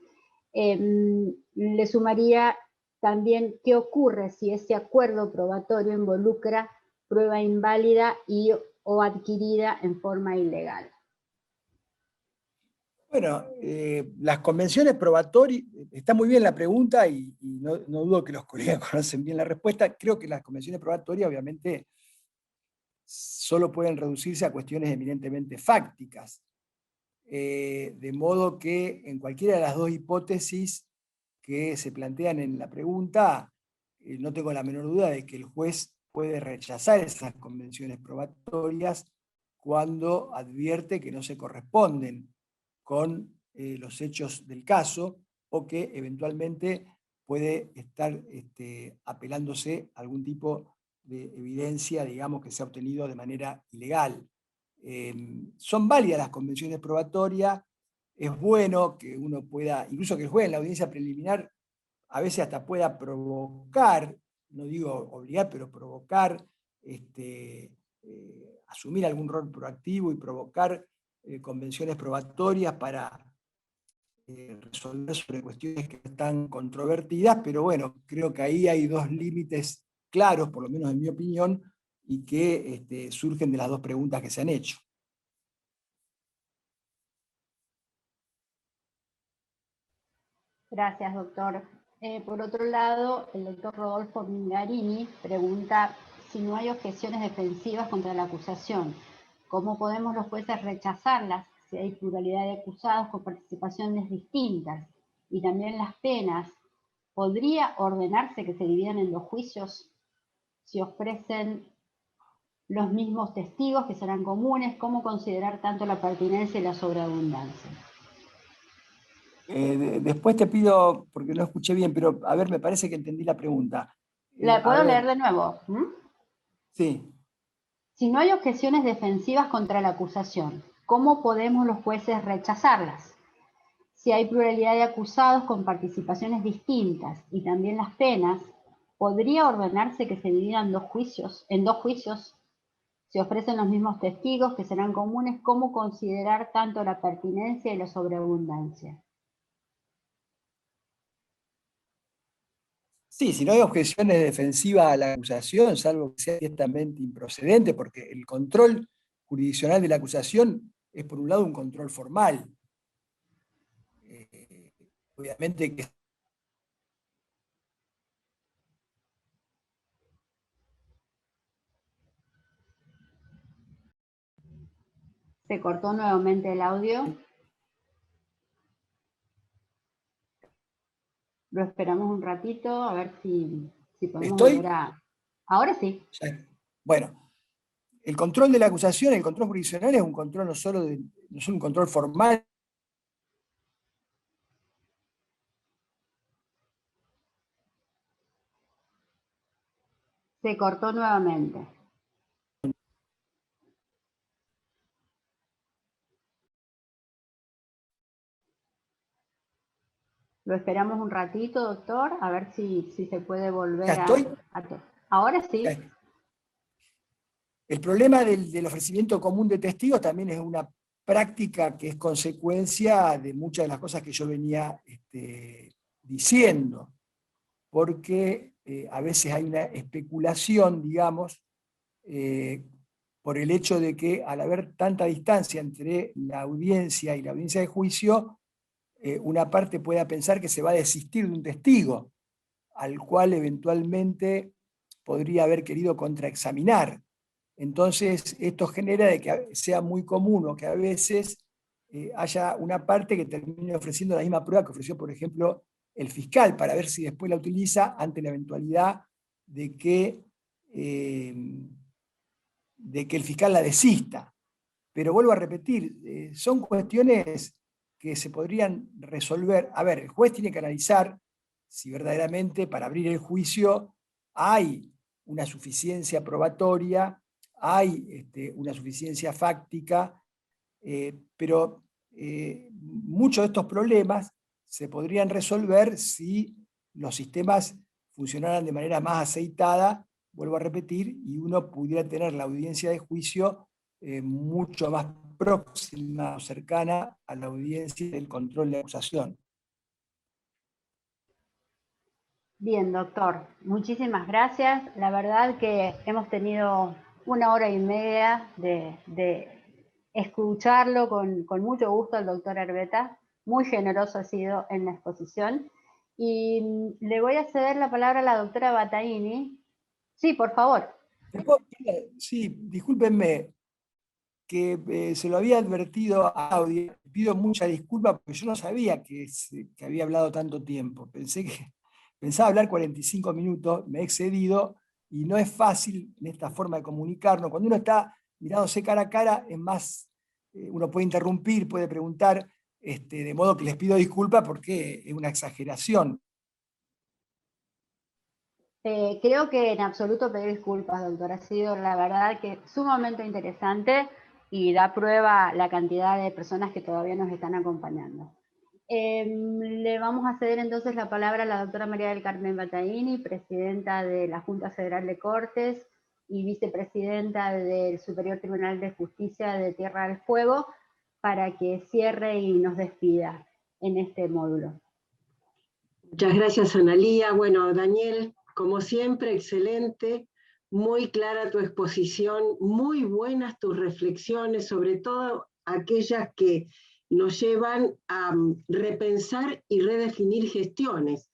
le sumaría también qué ocurre si ese acuerdo probatorio involucra prueba inválida o adquirida en forma ilegal.
Bueno, las convenciones probatorias, está muy bien la pregunta y no dudo que los colegas conocen bien la respuesta. Creo que las convenciones probatorias obviamente solo pueden reducirse a cuestiones eminentemente fácticas. De modo que en cualquiera de las dos hipótesis que se plantean en la pregunta, no tengo la menor duda de que el juez puede rechazar esas convenciones probatorias cuando advierte que no se corresponden con los hechos del caso o que eventualmente puede estar apelándose a algún tipo de evidencia, digamos, que se ha obtenido de manera ilegal. Son válidas las convenciones probatorias, es bueno que uno pueda, incluso que el juez en la audiencia preliminar a veces hasta pueda provocar, no digo obligar, pero provocar, asumir algún rol proactivo y provocar convenciones probatorias para resolver sobre cuestiones que están controvertidas, pero bueno, creo que ahí hay dos límites claros, por lo menos en mi opinión, y que surgen de las dos preguntas que se han hecho.
Gracias, doctor. Por otro lado, el doctor Rodolfo Mingarini pregunta si no hay objeciones defensivas contra la acusación, ¿cómo podemos los jueces rechazarlas si hay pluralidad de acusados con participaciones distintas? Y también las penas, ¿podría ordenarse que se dividan en dos juicios si ofrecen los mismos testigos que serán comunes? ¿Cómo considerar tanto la pertinencia y la sobreabundancia?
Después te pido, porque no escuché bien, pero a ver, me parece que entendí la pregunta.
¿La puedo leer de nuevo?
Sí.
Si no hay objeciones defensivas contra la acusación, ¿cómo podemos los jueces rechazarlas? Si hay pluralidad de acusados con participaciones distintas y también las penas, ¿podría ordenarse que se dividan en dos juicios? Si ofrecen los mismos testigos que serán comunes, ¿cómo considerar tanto la pertinencia y la sobreabundancia?
Sí, si no hay objeciones defensivas a la acusación, salvo que sea ciertamente improcedente, porque el control jurisdiccional de la acusación es, por un lado, un control formal. Obviamente que
Se cortó nuevamente el audio. Lo esperamos un ratito a ver si podemos volver a... Ahora sí.
Bueno, el control de la acusación, el control jurisdiccional es un control no solo un control formal.
Se cortó nuevamente. Lo esperamos un ratito, doctor, a ver si se puede volver a... Ahora sí.
El problema del ofrecimiento común de testigos también es una práctica que es consecuencia de muchas de las cosas que yo venía diciendo, porque a veces hay una especulación, digamos, por el hecho de que al haber tanta distancia entre la audiencia y la audiencia de juicio, una parte pueda pensar que se va a desistir de un testigo, al cual eventualmente podría haber querido contraexaminar. Entonces, esto genera de que sea muy común o que a veces haya una parte que termine ofreciendo la misma prueba que ofreció, por ejemplo, el fiscal, para ver si después la utiliza ante la eventualidad de que el fiscal la desista. Pero vuelvo a repetir, son cuestiones que se podrían resolver. A ver, el juez tiene que analizar si verdaderamente para abrir el juicio hay una suficiencia probatoria, hay una suficiencia fáctica, pero muchos de estos problemas se podrían resolver si los sistemas funcionaran de manera más aceitada, vuelvo a repetir, y uno pudiera tener la audiencia de juicio mucho más próxima o cercana a la audiencia del control de acusación.
Bien, doctor, muchísimas gracias. La verdad que hemos tenido 1 hora y media de escucharlo con mucho gusto al doctor Herbeta. Muy generoso ha sido en la exposición. Y le voy a ceder la palabra a la doctora Battaini. Sí, por favor.
Sí, discúlpenme, que se lo había advertido a Claudia. Pido mucha disculpa porque yo no sabía que había hablado tanto tiempo. Pensaba hablar 45 minutos, me he excedido, y no es fácil en esta forma de comunicarnos. Cuando uno está mirándose cara a cara, es más, uno puede interrumpir, puede preguntar, de modo que les pido disculpas porque es una exageración.
Creo que en absoluto pedir disculpas, doctor. Ha sido la verdad que sumamente interesante y da prueba la cantidad de personas que todavía nos están acompañando. Le vamos a ceder entonces la palabra a la doctora María del Carmen Battaini, presidenta de la Junta Federal de Cortes y vicepresidenta del Superior Tribunal de Justicia de Tierra del Fuego, para que cierre y nos despida en este módulo.
Muchas gracias, Analía. Bueno, Daniel, como siempre, excelente, muy clara tu exposición, muy buenas tus reflexiones, sobre todo aquellas que nos llevan a repensar y redefinir gestiones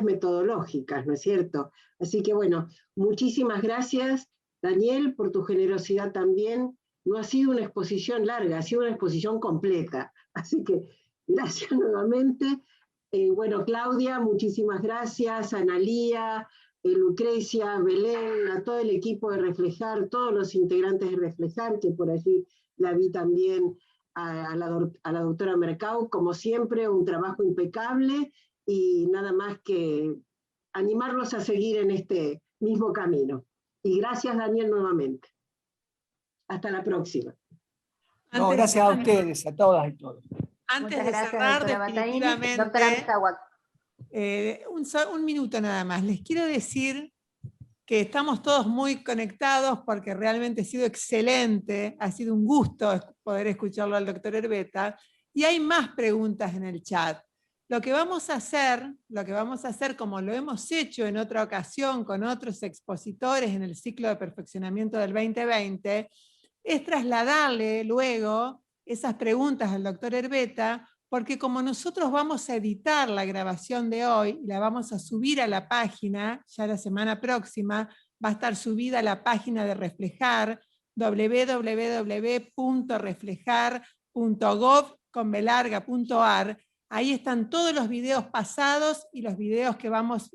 metodológicas, ¿no es cierto? Así que bueno, muchísimas gracias, Daniel, por tu generosidad también. No ha sido una exposición larga, ha sido una exposición completa. Así que gracias nuevamente. Bueno, Claudia, muchísimas gracias, Analía, Lucrecia, Belén, a todo el equipo de Reflejar, todos los integrantes de Reflejar, que por allí la vi también, a la doctora Mercado, como siempre, un trabajo impecable, y nada más que animarlos a seguir en este mismo camino. Y gracias, Daniel, nuevamente. Hasta la próxima.
No, gracias a ustedes, a todas y todos.
Antes de cerrar, definitivamente, un minuto nada más. Les quiero decir que estamos todos muy conectados porque realmente ha sido excelente, ha sido un gusto poder escucharlo al doctor Herbeta, y hay más preguntas en el chat. Lo que vamos a hacer, como lo hemos hecho en otra ocasión con otros expositores en el ciclo de perfeccionamiento del 2020, es trasladarle luego esas preguntas al doctor Herbeta, porque como nosotros vamos a editar la grabación de hoy y la vamos a subir a la página, ya la semana próxima va a estar subida a la página de Reflejar, www.reflejar.gov.ar. Ahí están todos los videos pasados y los videos que vamos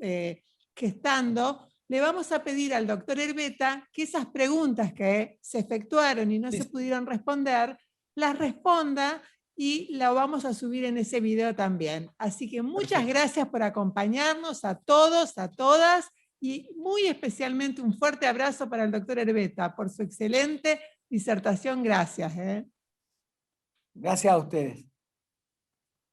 gestando. Le vamos a pedir al doctor Herbeta que esas preguntas que se efectuaron y no se pudieron responder, las responda, y la vamos a subir en ese video también. Así que muchas gracias por acompañarnos a todos, a todas, y muy especialmente un fuerte abrazo para el doctor Herbeta por su excelente disertación. Gracias.
Gracias a ustedes.